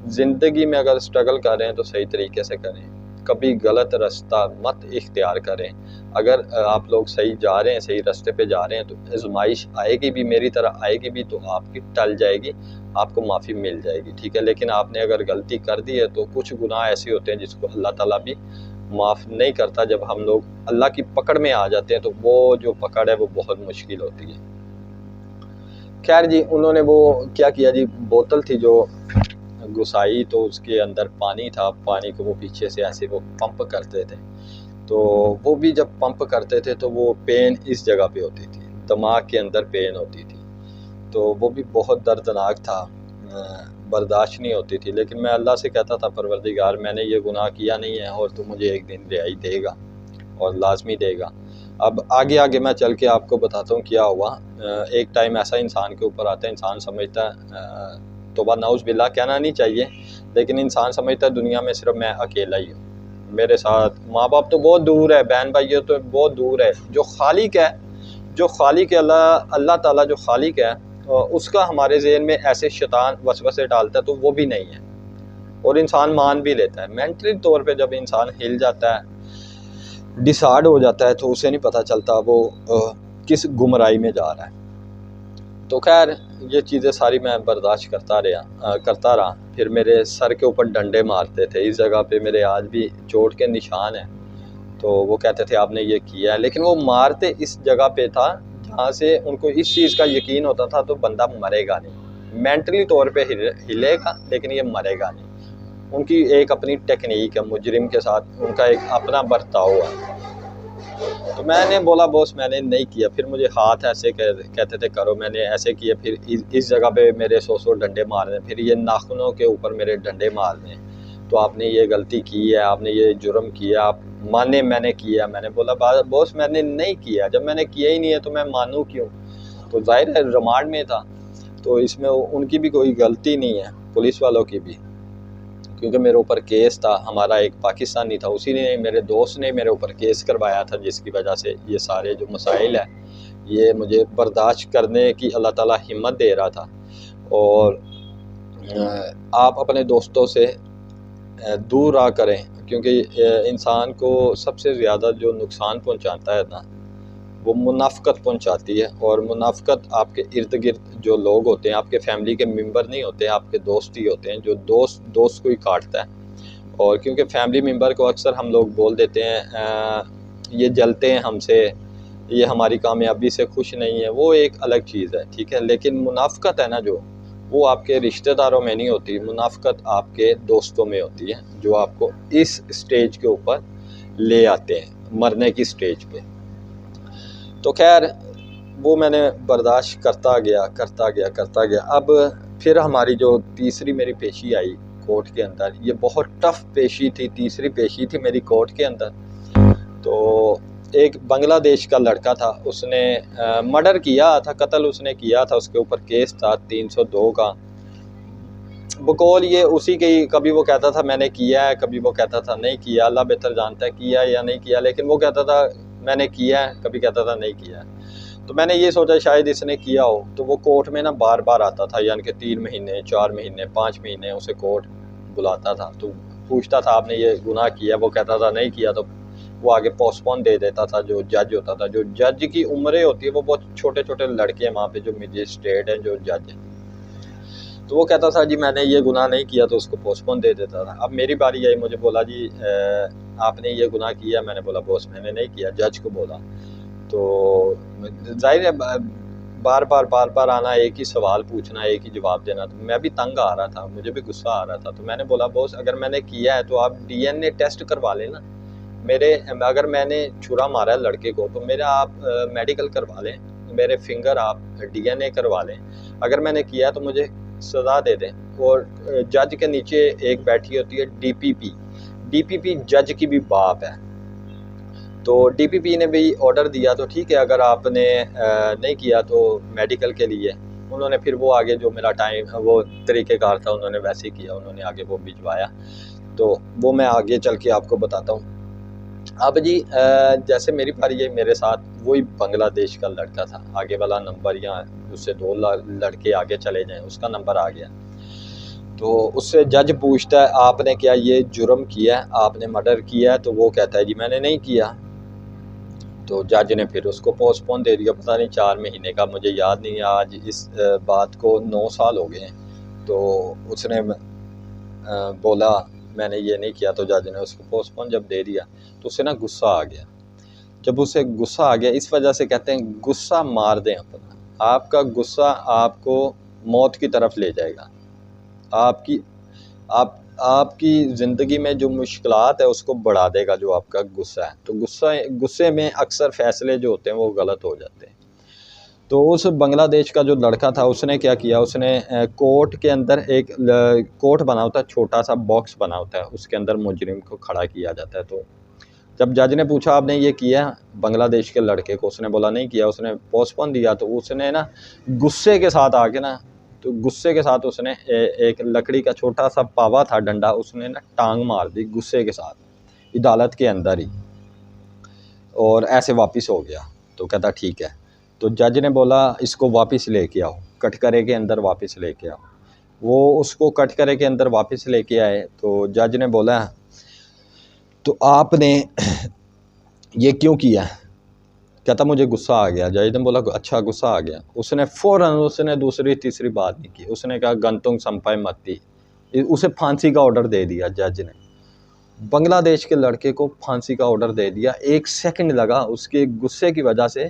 ज़िंदगी में अगर स्ट्रगल कर रहे हैं तो सही तरीके से करें, कभी गलत रास्ता मत इख्तियार करें। अगर आप लोग सही जा रहे हैं, सही रास्ते पे जा रहे हैं, तो आजमाइश आएगी भी, मेरी तरह आएगी भी, तो आपकी टल जाएगी, आपको माफ़ी मिल जाएगी, ठीक है। लेकिन आपने अगर गलती कर दी है तो कुछ गुनाह ऐसे होते हैं जिसको अल्लाह ताला भी माफ़ नहीं करता। जब हम लोग अल्लाह की पकड़ में आ जाते हैं तो वो जो पकड़ है वो बहुत मुश्किल होती है। खैर जी, उन्होंने वो क्या किया जी, बोतल थी जो घुसाई, तो उसके अंदर पानी था, पानी को वो पीछे से ऐसे वो पंप करते थे। तो वो भी जब पंप करते थे तो वो पेन इस जगह पे होती थी, दिमाग के अंदर पेन होती थी, तो वो भी बहुत दर्दनाक था, बर्दाश्त नहीं होती थी। लेकिन मैं अल्लाह से कहता था, परवरदिगार मैंने ये गुनाह किया नहीं है और तू मुझे एक दिन रिहाई देगा और लाजमी देगा। अब आगे आगे मैं चल के आपको बताता हूँ क्या हुआ। एक टाइम ऐसा इंसान के ऊपर आता है, इंसान समझता है, तौबा नाउज़ बिल्लाह कहना नहीं चाहिए, लेकिन इंसान समझता है दुनिया में सिर्फ मैं अकेला ही हूँ, मेरे साथ माँ बाप तो बहुत दूर है, बहन भाइयों तो बहुत दूर है, जो खालिक है, जो खालिक है अल्लाह ताला जो खालिक है, उसका हमारे ज़हन में ऐसे शैतान वसवसे डालता है तो वो भी नहीं है, और इंसान मान भी लेता है। मेंटली तौर पे जब इंसान हिल जाता है, डिसार्ड हो जाता है, तो उसे नहीं पता चलता वो किस गुमराही में जा रहा है। तो खैर ये चीज़ें सारी मैं बर्दाश्त करता रहा। फिर मेरे सर के ऊपर डंडे मारते थे, इस जगह पे मेरे आज भी चोट के निशान हैं। तो वो कहते थे आपने ये किया है, लेकिन वो मारते इस जगह पे था जहाँ से उनको इस चीज़ का यकीन होता था तो बंदा मरेगा नहीं, मेंटली तौर पे हिलेगा लेकिन ये मरेगा नहीं। उनकी एक अपनी टेक्निक है, मुजरिम के साथ उनका एक अपना बर्ताव है। तो मैंने बोला बॉस मैंने नहीं किया, फिर मुझे हाथ ऐसे कहते थे करो, मैंने ऐसे किए, फिर इस जगह पे मेरे 100 डंडे मारने, फिर ये नाखूनों के ऊपर मेरे डंडे मारने, तो आपने ये गलती की है, आपने ये जुर्म किया, आप माने मैंने किया। मैंने बोला बॉस मैंने नहीं किया, जब मैंने किया ही नहीं है तो मैं मानूँ क्यों। तो जाहिर है रिमांड में था, तो इसमें उनकी भी कोई गलती नहीं है, पुलिस वालों की भी, क्योंकि मेरे ऊपर केस था, हमारा एक पाकिस्तानी था, उसी ने, मेरे दोस्त ने मेरे ऊपर केस करवाया था, जिसकी वजह से ये सारे जो मसाइल है ये मुझे बर्दाश्त करने की अल्लाह ताला हिम्मत दे रहा था। और आप अपने दोस्तों से दूर रहा करें, क्योंकि इंसान को सबसे ज़्यादा जो नुकसान पहुंचाता है ना, वो मुनाफ़क़त पहुंचाती है। और मुनाफ़क़त आपके इर्द गिर्द जो लोग होते हैं, आपके फैमिली के मेंबर नहीं होते, आपके दोस्त ही होते हैं, जो दोस्त को ही काटता है। और क्योंकि फैमिली मेंबर को अक्सर हम लोग बोल देते हैं ये जलते हैं हमसे, ये हमारी कामयाबी से खुश नहीं है, वो एक अलग चीज़ है, ठीक है। लेकिन मुनाफ़क़त है ना जो, वो आपके रिश्तेदारों में नहीं होती, मुनाफ़क़त आपके दोस्तों में होती है, जो आपको इस स्टेज के ऊपर ले आते हैं, मरने की स्टेज पे। तो खैर वो मैंने बर्दाश्त करता गया। अब फिर हमारी जो तीसरी मेरी पेशी आई कोर्ट के अंदर, ये बहुत टफ़ पेशी थी, तीसरी पेशी थी मेरी कोर्ट के अंदर। तो एक बांग्लादेश का लड़का था, उसने मर्डर किया था, कत्ल उसने किया था, उसके ऊपर केस था 302 का। बकौल ये उसी के, कभी वो कहता था मैंने किया है, कभी वो कहता था नहीं किया, अल्लाह बेहतर जानता है किया या नहीं किया, लेकिन वो कहता था मैंने किया है, कभी कहता था नहीं किया। तो मैंने ये सोचा शायद इसने किया हो, तो वो कोर्ट में ना बार बार आता था, यानी कि 3 महीने 4 महीने 5 महीने उसे कोर्ट बुलाता था, तो पूछता था आपने ये गुनाह किया, वो कहता था नहीं किया, तो वो आगे पोस्टपोन दे देता था जो जज होता था। जो जज की उम्रें होती है वो बहुत छोटे छोटे लड़के हैं वहाँ पे, जो मजिस्ट्रेट हैं, जो जज हैं। तो वो कहता था जी मैंने ये गुनाह नहीं किया, तो उसको पोस्टपोन दे देता था। अब मेरी बारी आई, मुझे बोला जी आपने ये गुनाह किया, मैंने बोला बॉस मैंने नहीं किया, जज को बोला। तो जाहिर है बार बार आना, एक ही सवाल पूछना, एक ही जवाब देना, तो मैं भी तंग आ रहा था, मुझे भी गुस्सा आ रहा था। तो मैंने बोला बॉस अगर मैंने किया है तो आप DNA टेस्ट करवा लेना मेरे, अगर मैंने छुरा मारा है लड़के को तो मेरा आप मेडिकल करवा लें, मेरे फिंगर आप DNA करवा लें, अगर मैंने किया तो मुझे सज़ा दे दें। और जज के नीचे एक बैठी होती है DPP जज की भी बाप है। तो DPP ने भी ऑर्डर दिया, तो ठीक है अगर आपने नहीं किया तो मेडिकल के लिए उन्होंने फिर वो आगे जो मेरा टाइम वो तरीक़ेकार था उन्होंने वैसे ही किया, उन्होंने आगे वो भिजवाया। तो वो मैं आगे चल के आपको बताता हूँ। अब जी जैसे मेरी बारी है, मेरे साथ वही बांग्लादेश का लड़का था, आगे वाला नंबर या उससे 2 लड़के आगे चले जाएँ उसका नंबर आ गया। तो उससे जज पूछता है आपने क्या ये जुर्म किया है, आपने मर्डर किया है? तो वो कहता है जी मैंने नहीं किया। तो जज ने फिर उसको पोस्टपोन दे दिया, पता नहीं 4 महीने का, मुझे याद नहीं है, आज इस बात को 9 साल हो गए हैं। तो उसने बोला मैंने ये नहीं किया, तो जज ने उसको पोस्टपोन जब दे दिया तो उसे ना गुस्सा आ गया। जब उसे गुस्सा आ गया, इस वजह से कहते हैं गुस्सा मार दें अपना, आपका गुस्सा आपको मौत की तरफ ले जाएगा, आपकी ज़िंदगी में जो मुश्किलात है उसको बढ़ा देगा जो आपका गुस्सा है। तो गुस्से में अक्सर फ़ैसले जो होते हैं वो गलत हो जाते हैं। तो उस बांग्लादेश का जो लड़का था उसने क्या किया, उसने कोर्ट के अंदर एक कोर्ट बना होता है, छोटा सा बॉक्स बना होता है, उसके अंदर मुजरिम को खड़ा किया जाता है। तो जब जज ने पूछा आपने ये किया बांग्लादेश के लड़के को, उसने बोला नहीं किया, उसने पोस्टपोन दिया। तो उसने ना गुस्से के साथ आके ना, तो गुस्से के साथ उसने एक लकड़ी का छोटा सा पावा था, डंडा, उसने ना टांग मार दी गुस्से के साथ अदालत के अंदर ही, और ऐसे वापस हो गया। तो कहता ठीक है। तो जज ने बोला इसको वापस लेके आओ, कटघरे के अंदर वापस लेके आओ। वो उसको कटघरे के अंदर वापस लेके आए। तो जज ने बोला तो आपने ये क्यों किया? कहता मुझे गुस्सा आ गया। जज ने बोला अच्छा गुस्सा आ गया। उसने फ़ौरन उसने दूसरी तीसरी बात नहीं की, उसने कहा गंतुंग संपाय मत्ती, उसे फांसी का ऑर्डर दे दिया जज ने। बांग्लादेश के लड़के को फांसी का ऑर्डर दे दिया, 1 सेकंड लगा, उसके गुस्से की वजह से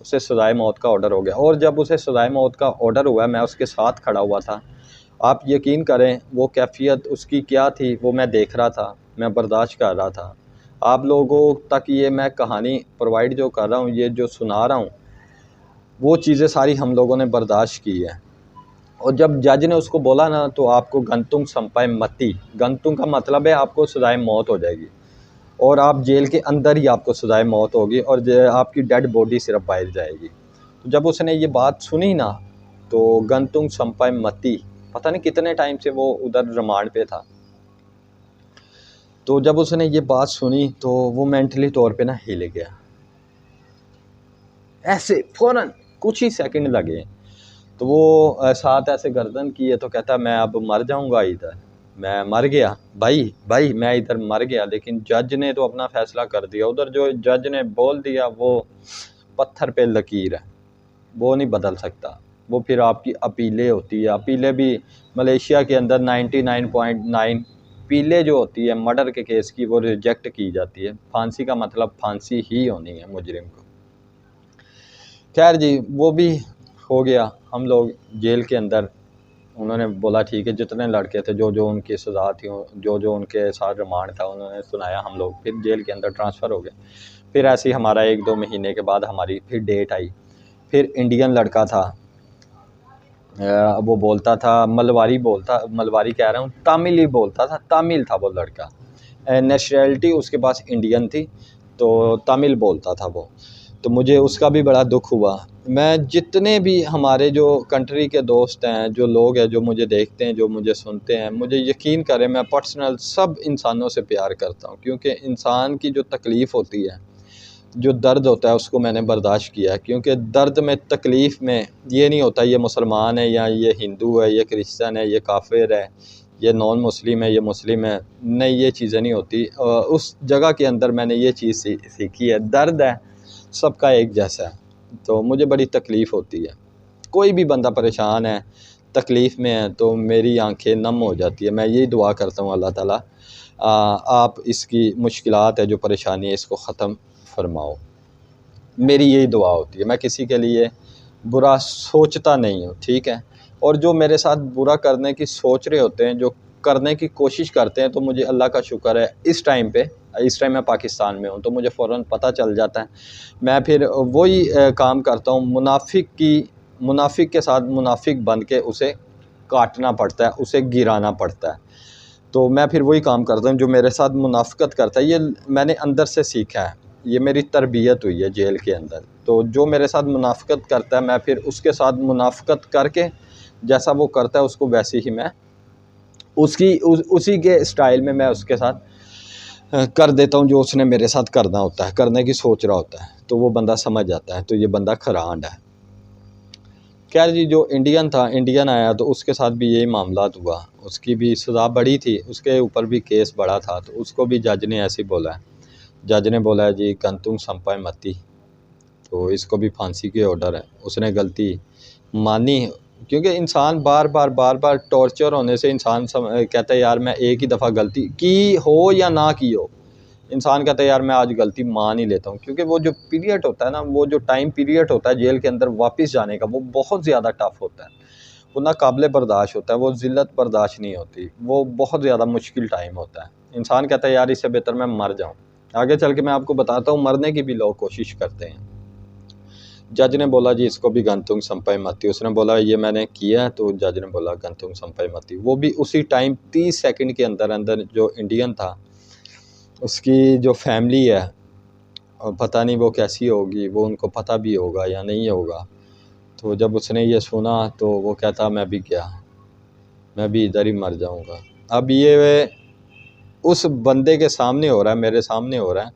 उसे सज़ाए मौत का ऑर्डर हो गया। और जब उसे सज़ाए मौत का ऑर्डर हुआ, मैं उसके साथ खड़ा हुआ था, आप यकीन करें वो कैफियत उसकी क्या थी वो मैं देख रहा था, मैं बर्दाश्त कर रहा था। आप लोगों तक ये मैं कहानी प्रोवाइड जो कर रहा हूँ, ये जो सुना रहा हूँ, वो चीज़ें सारी हम लोगों ने बर्दाश्त की है। और जब जज ने उसको बोला ना तो आपको गंतुंग संपाय मत्ती, गंतुंग का मतलब है आपको सज़ाए मौत हो जाएगी और आप जेल के अंदर ही आपको सज़ाए मौत होगी और आपकी डेड बॉडी सिर्फ बाहर जाएगी। तो जब उसने ये बात सुनी ना तो गंतुंग संपाय मत्ती, पता नहीं कितने टाइम से वो उधर रिमांड पे था। तो जब उसने ये बात सुनी तो वो मेंटली तौर पे ना हिल गया, ऐसे फ़ौरन कुछ ही सेकंड लगे। तो वो साथ ऐसे गर्दन किए तो कहता मैं अब मर जाऊंगा इधर, मैं मर गया भाई मैं इधर मर गया। लेकिन जज ने तो अपना फ़ैसला कर दिया, उधर जो जज ने बोल दिया वो पत्थर पे लकीर है, वो नहीं बदल सकता। वो फिर आपकी अपीलें होती है, अपीलें भी मलेशिया के अंदर 99.9 अपीलें जो होती है मर्डर के केस की वो रिजेक्ट की जाती है। फांसी का मतलब फांसी ही होनी है मुजरिम को। खैर जी वो भी हो गया, हम लोग जेल के अंदर, उन्होंने बोला ठीक है जितने लड़के थे जो जो उनकी सज़ा थी, जो जो उनके साथ रिमांड था उन्होंने सुनाया, हम लोग फिर जेल के अंदर ट्रांसफ़र हो गए। फिर ऐसे ही हमारा 1-2 महीने के बाद हमारी फिर डेट आई। फिर इंडियन लड़का था, वो बोलता था मलवारी कह रहा हूँ, तमिल ही बोलता था, तमिल था वो लड़का, नेशनैलिटी उसके पास इंडियन थी तो तमिल बोलता था वो। तो मुझे उसका भी बड़ा दुख हुआ। मैं जितने भी हमारे जो कंट्री के दोस्त हैं, जो लोग हैं जो मुझे देखते हैं, जो मुझे सुनते हैं, मुझे यकीन करें मैं पर्सनल सब इंसानों से प्यार करता हूँ, क्योंकि इंसान की जो तकलीफ़ होती है, जो दर्द होता है उसको मैंने बर्दाश्त किया है। क्योंकि दर्द में, तकलीफ़ में ये नहीं होता ये मुसलमान है या ये हिंदू है, ये क्रिश्चियन है, ये काफिर है, ये नॉन मुस्लिम है, ये मुस्लिम है, नहीं ये चीज़ें नहीं होती। उस जगह के अंदर मैंने ये चीज़ सीखी है, दर्द है सबका एक जैसा है। तो मुझे बड़ी तकलीफ़ होती है, कोई भी बंदा परेशान है, तकलीफ़ में है तो मेरी आंखें नम हो जाती है। मैं यही दुआ करता हूँ अल्लाह ताला आप इसकी मुश्किलात है जो परेशानी है इसको ख़त्म फरमाओ, मेरी यही दुआ होती है। मैं किसी के लिए बुरा सोचता नहीं हूँ, ठीक है। और जो मेरे साथ बुरा करने की सोच रहे होते हैं, जो करने की कोशिश करते हैं, तो मुझे अल्लाह का शुक्र है इस टाइम मैं पाकिस्तान में हूँ तो मुझे फ़ौरन पता चल जाता है। मैं फिर वही काम करता हूँ, मुनाफिक के साथ मुनाफिक बन के उसे काटना पड़ता है, उसे गिराना पड़ता है। तो मैं फिर वही काम करता हूँ जो मेरे साथ मुनाफ़िकत करता है, ये मैंने अंदर से सीखा है। ये मेरी तरबियत हुई है जेल के अंदर। तो जो मेरे साथ मुनाफ़िकत करता है मैं फिर उसके साथ मुनाफ़िकत करके जैसा वो करता है उसको वैसे ही मैं उसी के स्टाइल में मैं उसके साथ कर देता हूँ जो उसने मेरे साथ करना होता है, करने की सोच रहा होता है। तो वो बंदा समझ जाता है, तो ये बंदा खरांड है। खैर जी, जो इंडियन था, इंडियन आया तो उसके साथ भी यही मामला हुआ। उसकी भी सज़ा बड़ी थी, उसके ऊपर भी केस बड़ा था, तो उसको भी जज ने ऐसे ही बोला है। जज ने बोला है जी कंतुंग संपाय मती, तो इसको भी फांसी के ऑर्डर है। उसने गलती मानी, क्योंकि इंसान बार बार टॉर्चर होने से इंसान कहता है यार मैं एक ही दफ़ा गलती की हो या ना की हो, इंसान कहता है यार मैं आज गलती मान ही लेता हूँ। क्योंकि वो जो पीरियड होता है ना, वो जो टाइम पीरियड होता है जेल के अंदर वापस जाने का, वो बहुत ज़्यादा टफ होता है, वो ना काबिल बर्दाश्त होता है, वो ज़िल्लत बर्दाश्त नहीं होती, वो बहुत ज़्यादा मुश्किल टाइम होता है। इंसान कहता है यार इससे बेहतर मैं मर जाऊँ। आगे चल के मैं आपको बताता हूँ, मरने की भी लोग कोशिश करते हैं। जज ने बोला जी इसको भी गंतुंग संपय मती, उसने बोला ये मैंने किया, तो जज ने बोला गंतुंग संपय मती। वो भी उसी टाइम 30 सेकंड के अंदर अंदर जो इंडियन था, उसकी जो फैमिली है, और पता नहीं वो कैसी होगी, वो उनको पता भी होगा या नहीं होगा। तो जब उसने ये सुना तो वो कहता मैं भी क्या, मैं भी इधर ही मर जाऊंगा। अब ये उस बंदे के सामने हो रहा है, मेरे सामने हो रहा है,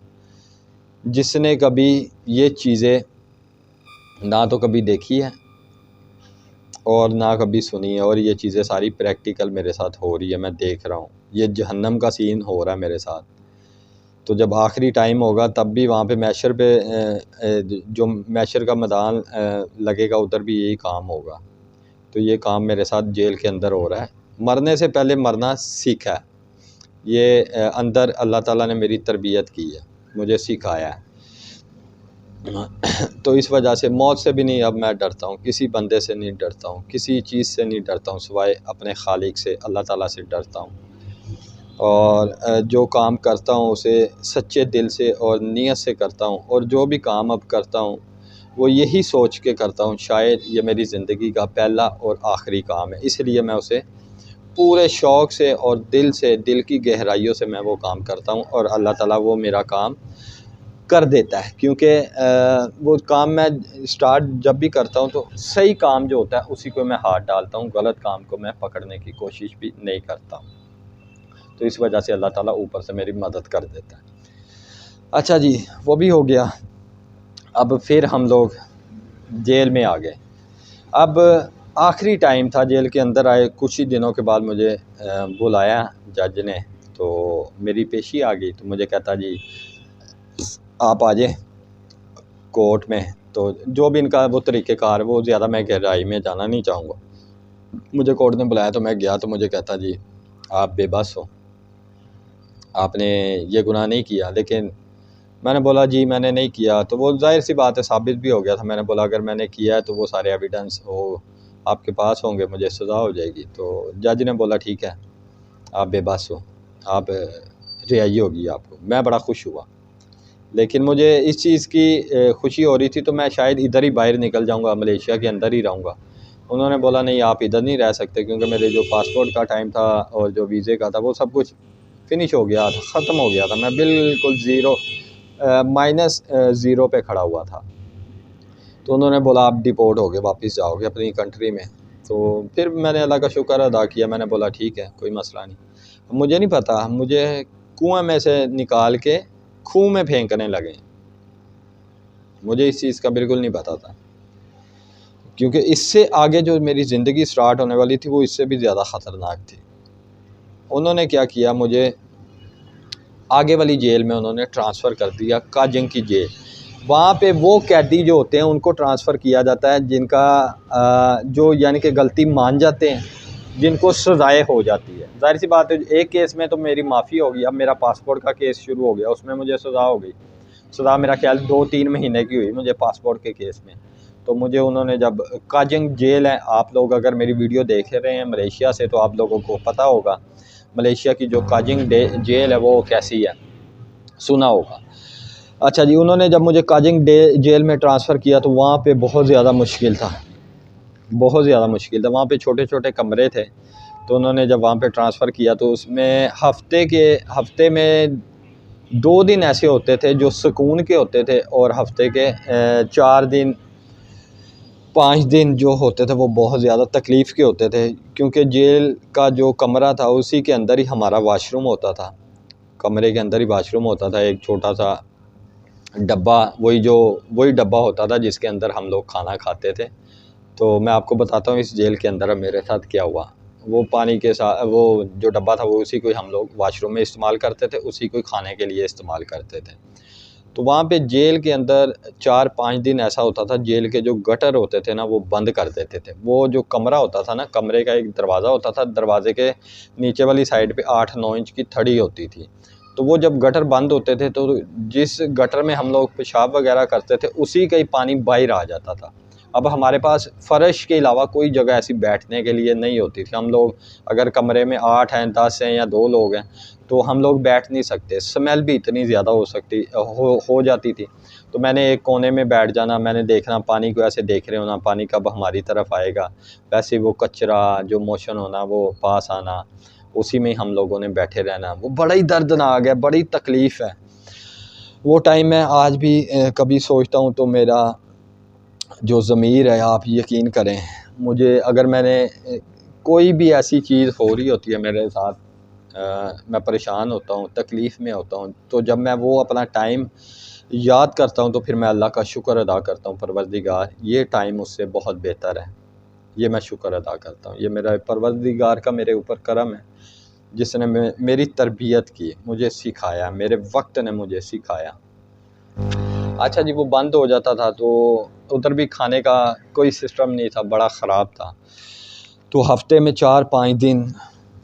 जिसने कभी ये चीज़ें ना तो कभी देखी है और ना कभी सुनी है, और ये चीज़ें सारी प्रैक्टिकल मेरे साथ हो रही है, मैं देख रहा हूँ। ये जहन्नम का सीन हो रहा है मेरे साथ। तो जब आखिरी टाइम होगा तब भी वहाँ पे मैशर पे जो मैशर का मैदान लगेगा, उधर भी यही काम होगा। तो ये काम मेरे साथ जेल के अंदर हो रहा है। मरने से पहले मरना सीखा है, ये अंदर अल्लाह ताला ने मेरी तरबियत की है, मुझे सिखाया है। तो इस वजह से मौत से भी नहीं अब मैं डरता हूँ, किसी बंदे से नहीं डरता हूँ, किसी चीज़ से नहीं डरता हूँ, सिवाय अपने खालिक से, अल्लाह ताला से डरता हूँ। और जो काम करता हूँ उसे सच्चे दिल से और नीयत से करता हूँ, और जो भी काम अब करता हूँ वो यही सोच के करता हूँ शायद ये मेरी ज़िंदगी का पहला और आखिरी काम है, इसलिए मैं उसे पूरे शौक़ से और दिल से, दिल की गहराइयों से मैं वो काम करता हूँ, और अल्लाह ताला वो मेरा काम कर देता है। क्योंकि वो काम मैं स्टार्ट जब भी करता हूँ तो सही काम जो होता है उसी को मैं हाथ डालता हूँ, गलत काम को मैं पकड़ने की कोशिश भी नहीं करता। तो इस वजह से अल्लाह ताला ऊपर से मेरी मदद कर देता है। अच्छा जी, वो भी हो गया। अब फिर हम लोग जेल में आ गए। अब आखिरी टाइम था, जेल के अंदर आए कुछ ही दिनों के बाद मुझे बुलाया जज ने, तो मेरी पेशी आ गई। तो मुझे कहता जी आप आ जाए कोर्ट में। तो जो भी इनका वो तरीक़ेकार है, वो ज़्यादा मैं गहराई में जाना नहीं चाहूँगा। मुझे कोर्ट ने बुलाया तो मैं गया, तो मुझे कहता जी आप बेबस हो, आपने ये गुनाह नहीं किया। लेकिन मैंने बोला जी मैंने नहीं किया। तो वो ज़ाहिर सी बात है साबित भी हो गया था। मैंने बोला अगर मैंने किया है तो वो सारे एविडेंस वो आपके पास होंगे, मुझे सज़ा हो जाएगी। तो जज ने बोला ठीक है आप बेबस हो, आप रिहाई होगी आपको। मैं बड़ा खुश हुआ, लेकिन मुझे इस चीज़ की खुशी हो रही थी तो मैं शायद इधर ही बाहर निकल जाऊँगा, मलेशिया के अंदर ही रहूँगा। उन्होंने बोला नहीं आप इधर नहीं रह सकते, क्योंकि मेरे जो पासपोर्ट का टाइम था और जो वीज़े का था वो सब कुछ फिनिश हो गया था, ख़त्म हो गया था। मैं बिल्कुल ज़ीरो माइनस ज़ीरो पे खड़ा हुआ था। तो उन्होंने बोला आप डिपोर्ट हो गए, वापस जाओगे अपनी कंट्री में। तो फिर मैंने अल्लाह का शुक्र अदा किया, मैंने बोला ठीक है कोई मसला नहीं। मुझे नहीं पता, मुझे कुएँ में से निकाल के खूह में फेंकने लगे, मुझे इस चीज़ का बिल्कुल नहीं पता था। क्योंकि इससे आगे जो मेरी ज़िंदगी स्टार्ट होने वाली थी वो इससे भी ज़्यादा ख़तरनाक थी। उन्होंने क्या किया, मुझे आगे वाली जेल में उन्होंने ट्रांसफ़र कर दिया, काजिंग की जेल। वहाँ पे वो कैदी जो होते हैं उनको ट्रांसफ़र किया जाता है जिनका जो यानी कि गलती मान जाते हैं, जिनको सज़ाएँ हो जाती है। ज़ाहिर सी बात है एक केस में तो मेरी माफ़ी होगी, अब मेरा पासपोर्ट का केस शुरू हो गया, उसमें मुझे सज़ा हो गई। सज़ा मेरा ख्याल 2-3 महीने की हुई मुझे पासपोर्ट के केस में। तो मुझे उन्होंने जब काजिंग जेल है, आप लोग अगर मेरी वीडियो देख रहे हैं मलेशिया से तो आप लोगों को पता होगा मलेशिया की जो काजिंग जेल है वो कैसी है, सुना होगा। अच्छा जी, उन्होंने जब मुझे काजिंग जेल में ट्रांसफ़र किया तो वहाँ पे बहुत ज़्यादा मुश्किल था, बहुत ज़्यादा मुश्किल था। वहाँ पे छोटे-छोटे कमरे थे। तो उन्होंने जब वहाँ पे ट्रांसफ़र किया तो उसमें हफ़्ते में 2 दिन ऐसे होते थे जो सुकून के होते थे, और हफ्ते के 4 दिन 5 दिन जो होते थे वो बहुत ज़्यादा तकलीफ़ के होते थे, क्योंकि जेल का जो कमरा था उसी के अंदर ही हमारा वाशरूम होता था। कमरे के अंदर ही वाशरूम होता था, एक छोटा सा डब्बा, वही डब्बा होता था जिसके अंदर हम लोग खाना खाते थे। तो मैं आपको बताता हूँ इस जेल के अंदर मेरे साथ क्या हुआ। वो पानी के साथ वो जो डब्बा था वो उसी को हम लोग वाशरूम में इस्तेमाल करते थे, उसी को खाने के लिए इस्तेमाल करते थे। तो वहाँ पे जेल के अंदर 4-5 दिन ऐसा होता था, जेल के जो गटर होते थे ना वो बंद कर देते थे। वो जो कमरा होता था ना, कमरे का एक दरवाज़ा होता था, दरवाजे के नीचे वाली साइड पे 8-9 इंच की थड़ी होती थी। तो वो जब गटर बंद होते थे तो जिस गटर में हम लोग पेशाब वगैरह करते थे उसी का ही पानी बाहर आ जाता था। अब हमारे पास फ़र्श के अलावा कोई जगह ऐसी बैठने के लिए नहीं होती थी। हम लोग अगर कमरे में 8 हैं, 10 हैं या 2 लोग हैं तो हम लोग बैठ नहीं सकते, स्मेल भी इतनी ज़्यादा हो जाती थी। तो मैंने एक कोने में बैठ जाना, मैंने देखना पानी को, ऐसे देख रहे होना पानी कब हमारी तरफ आएगा, वैसे वो कचरा जो मोशन होना वो पास आना, उसी में हम लोगों ने बैठे रहना। वो बड़ा ही दर्दनाक है, बड़ी तकलीफ़ है वो टाइम। मैं आज भी कभी सोचता हूँ तो मेरा जो ज़मीर है, आप यकीन करें, मुझे अगर मैंने कोई भी ऐसी चीज़ हो रही होती है मेरे साथ, मैं परेशान होता हूँ, तकलीफ़ में होता हूँ, तो जब मैं वो अपना टाइम याद करता हूँ तो फिर मैं अल्लाह का शुक्र अदा करता हूँ, परवरदिगार ये टाइम उससे बहुत बेहतर है। ये मैं शुक्र अदा करता हूँ, ये मेरा परवरदिगार का मेरे ऊपर करम है जिसने मेरी तरबियत की, मुझे सिखाया, मेरे वक्त ने मुझे सिखाया। अच्छा जी, वो बंद हो जाता था तो उधर भी खाने का कोई सिस्टम नहीं था, बड़ा ख़राब था। तो हफ्ते में 4-5 दिन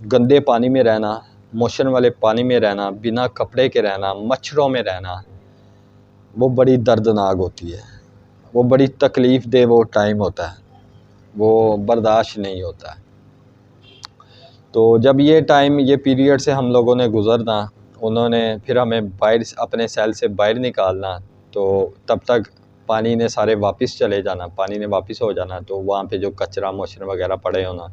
गंदे पानी में रहना, मोशन वाले पानी में रहना, बिना कपड़े के रहना, मच्छरों में रहना, वो बड़ी दर्दनाक होती है, वो बड़ी तकलीफ़ दे वो टाइम होता है, वो बर्दाश्त नहीं होता है। तो जब ये टाइम, ये पीरियड से हम लोगों ने गुज़रना, उन्होंने फिर हमें बाहर अपने सेल से बाहर निकालना, तो तब तक पानी ने सारे वापस चले जाना, पानी ने वापस हो जाना। तो वहाँ पे जो कचरा मोशन वगैरह पड़े होना,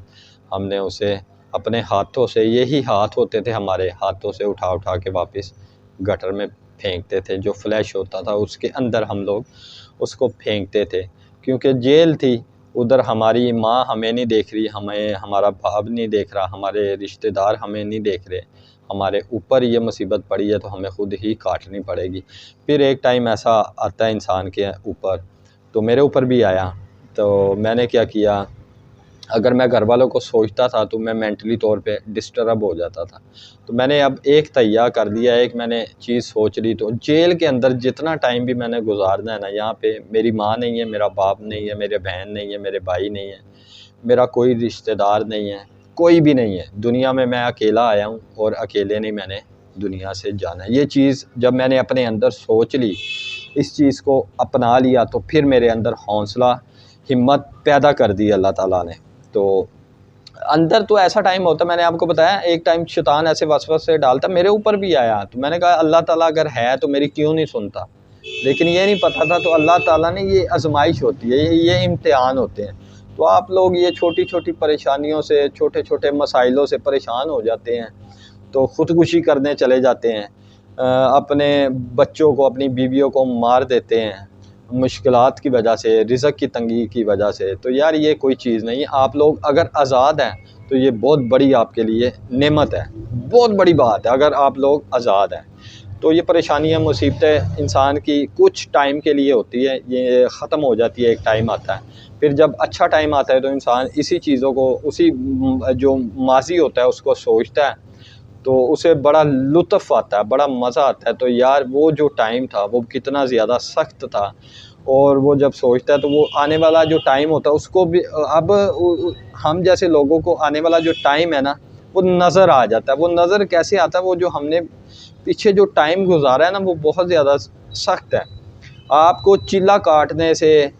हमने उसे अपने हाथों से, यही हाथ होते थे हमारे, हाथों से उठा उठा के वापस गटर में फेंकते थे। जो फ्लैश होता था उसके अंदर हम लोग उसको फेंकते थे, क्योंकि जेल थी, उधर हमारी माँ हमें नहीं देख रही, हमें हमारा बाप नहीं देख रहा, हमारे रिश्तेदार हमें नहीं देख रहे, हमारे ऊपर ये मुसीबत पड़ी है तो हमें ख़ुद ही काटनी पड़ेगी। फिर एक टाइम ऐसा आता है इंसान के ऊपर, तो मेरे ऊपर भी आया। तो मैंने क्या किया, अगर मैं घर वालों को सोचता था तो मैं मेंटली तौर पे डिस्टर्ब हो जाता था। तो मैंने अब एक तैयार कर दिया, एक मैंने चीज़ सोच ली, तो जेल के अंदर जितना टाइम भी मैंने गुजारना है ना, यहाँ पे मेरी माँ नहीं है, मेरा बाप नहीं है, मेरे बहन नहीं है, मेरे भाई नहीं है, मेरा कोई रिश्तेदार नहीं है, कोई भी नहीं है दुनिया में। मैं अकेला आया हूँ और अकेले नहीं मैंने दुनिया से जाना है। ये चीज़ जब मैंने अपने अंदर सोच ली, इस चीज़ को अपना लिया, तो फिर मेरे अंदर हौसला, हिम्मत पैदा कर दी अल्लाह ताला ने। तो अंदर तो ऐसा टाइम होता, मैंने आपको बताया, एक टाइम शैतान ऐसे वसवसे डालता, मेरे ऊपर भी आया। तो मैंने कहा अल्लाह ताला अगर है तो मेरी क्यों नहीं सुनता, लेकिन ये नहीं पता था तो अल्लाह ताला ने, ये आजमाइश होती है, ये इम्तिहान होते हैं। तो आप लोग ये छोटी छोटी परेशानियों से, छोटे छोटे मसाइलों से परेशान हो जाते हैं तो ख़ुदकुशी करने चले जाते हैं, अपने बच्चों को, अपनी बीवियों को मार देते हैं मुश्किलात की वजह से, रिज़्क़ की तंगी की वजह से। तो यार ये कोई चीज़ नहीं है। आप लोग अगर आज़ाद हैं तो ये बहुत बड़ी आपके लिए नेमत है, बहुत बड़ी बात है अगर आप लोग आज़ाद हैं। तो ये परेशानियाँ, मुसीबतें इंसान की कुछ टाइम के लिए होती है, ये ख़त्म हो जाती है, एक टाइम आता है। फिर जब अच्छा टाइम आता है तो इंसान इसी चीज़ों को, उसी जो माज़ी होता है उसको सोचता है, तो उसे बड़ा लुत्फ़ आता है, बड़ा मज़ा आता है। तो यार वो जो टाइम था वो कितना ज़्यादा सख्त था, और वो जब सोचता है तो वो आने वाला जो टाइम होता है उसको भी, अब हम जैसे लोगों को आने वाला जो टाइम है ना वो नज़र आ जाता है। वो नज़र कैसे आता है, वो जो हमने पीछे जो टाइम गुजारा है ना वो बहुत ज़्यादा सख्त है। आपको चिल्ला काटने से,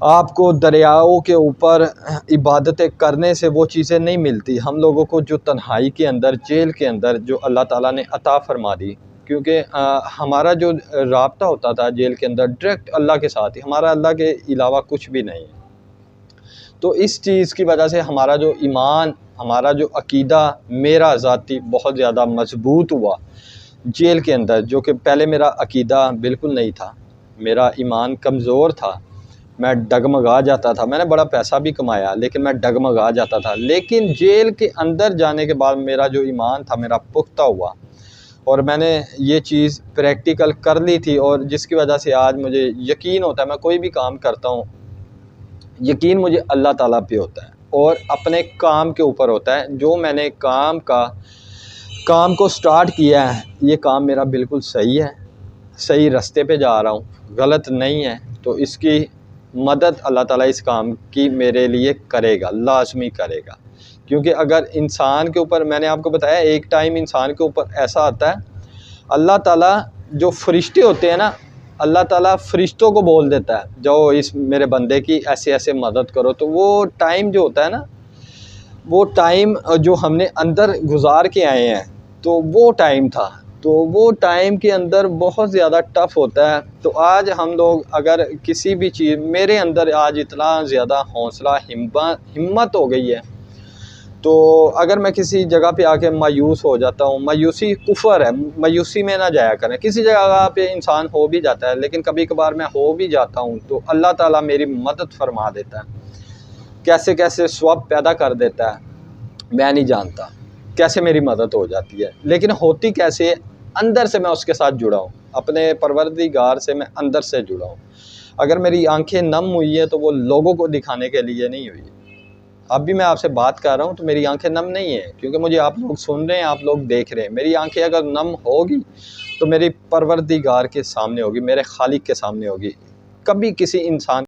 आपको दरियाओं के ऊपर इबादतें करने से वो चीज़ें नहीं मिलती। हम लोगों को जो तन्हाई के अंदर, जेल के अंदर जो अल्लाह ताला ने अता फ़रमा दी, क्योंकि हमारा जो राब्ता होता था जेल के अंदर डायरेक्ट अल्लाह के साथ ही, हमारा अल्लाह के अलावा कुछ भी नहीं है। तो इस चीज़ की वजह से हमारा जो ईमान, हमारा जो अकीदा, मेरा ज़ाती बहुत ज़्यादा मजबूत हुआ। जेल के अंदर, जो कि पहले मेरा अकीदा बिल्कुल नहीं था, मेरा ईमान कमज़ोर था, मैं डगमगा जाता था। मैंने बड़ा पैसा भी कमाया लेकिन मैं डगमगा जाता था। लेकिन जेल के अंदर जाने के बाद मेरा जो ईमान था मेरा पुख्ता हुआ और मैंने ये चीज़ प्रैक्टिकल कर ली थी, और जिसकी वजह से आज मुझे यकीन होता है, मैं कोई भी काम करता हूँ यकीन मुझे अल्लाह ताला पे होता है और अपने काम के ऊपर होता है। जो मैंने काम को स्टार्ट किया है, ये काम मेरा बिल्कुल सही है, सही रास्ते पे जा रहा हूँ, गलत नहीं है, तो इसकी मदद अल्लाह ताला इस काम की मेरे लिए करेगा, लाजमी करेगा। क्योंकि अगर इंसान के ऊपर, मैंने आपको बताया एक टाइम इंसान के ऊपर ऐसा आता है, अल्लाह ताला जो फरिश्ते होते हैं ना, अल्लाह ताला फरिश्तों को बोल देता है जाओ इस मेरे बंदे की ऐसे ऐसे मदद करो। तो वो टाइम जो होता है ना, वो टाइम जो हमने अंदर गुजार के आए हैं, तो वो टाइम था, तो वो टाइम के अंदर बहुत ज़्यादा टफ़ होता है। तो आज हम लोग अगर किसी भी चीज़, मेरे अंदर आज इतना ज़्यादा हौसला हिम्मत हो गई है, तो अगर मैं किसी जगह पे आके मायूस हो जाता हूँ, मायूसी कुफ़र है, मायूसी में ना जाया करें। किसी जगह पे इंसान हो भी जाता है, लेकिन कभी कभार मैं हो भी जाता हूँ तो अल्लाह ताला मेरी मदद फरमा देता है, कैसे कैसे स्वब पैदा कर देता है, मैं नहीं जानता कैसे मेरी मदद हो जाती है, लेकिन होती कैसे है, अंदर से मैं उसके साथ जुड़ा हूँ, अपने परवरदिगार से मैं अंदर से जुड़ा हूँ। अगर मेरी आंखें नम हुई है तो वो लोगों को दिखाने के लिए नहीं हुई। अब भी मैं आपसे बात कर रहा हूँ तो मेरी आंखें नम नहीं है, क्योंकि मुझे आप लोग सुन रहे हैं, आप लोग देख रहे हैं। मेरी आंखें अगर नम होगी तो मेरी परवरदिगार के सामने होगी, मेरे खालिक के सामने होगी। कभी किसी इंसान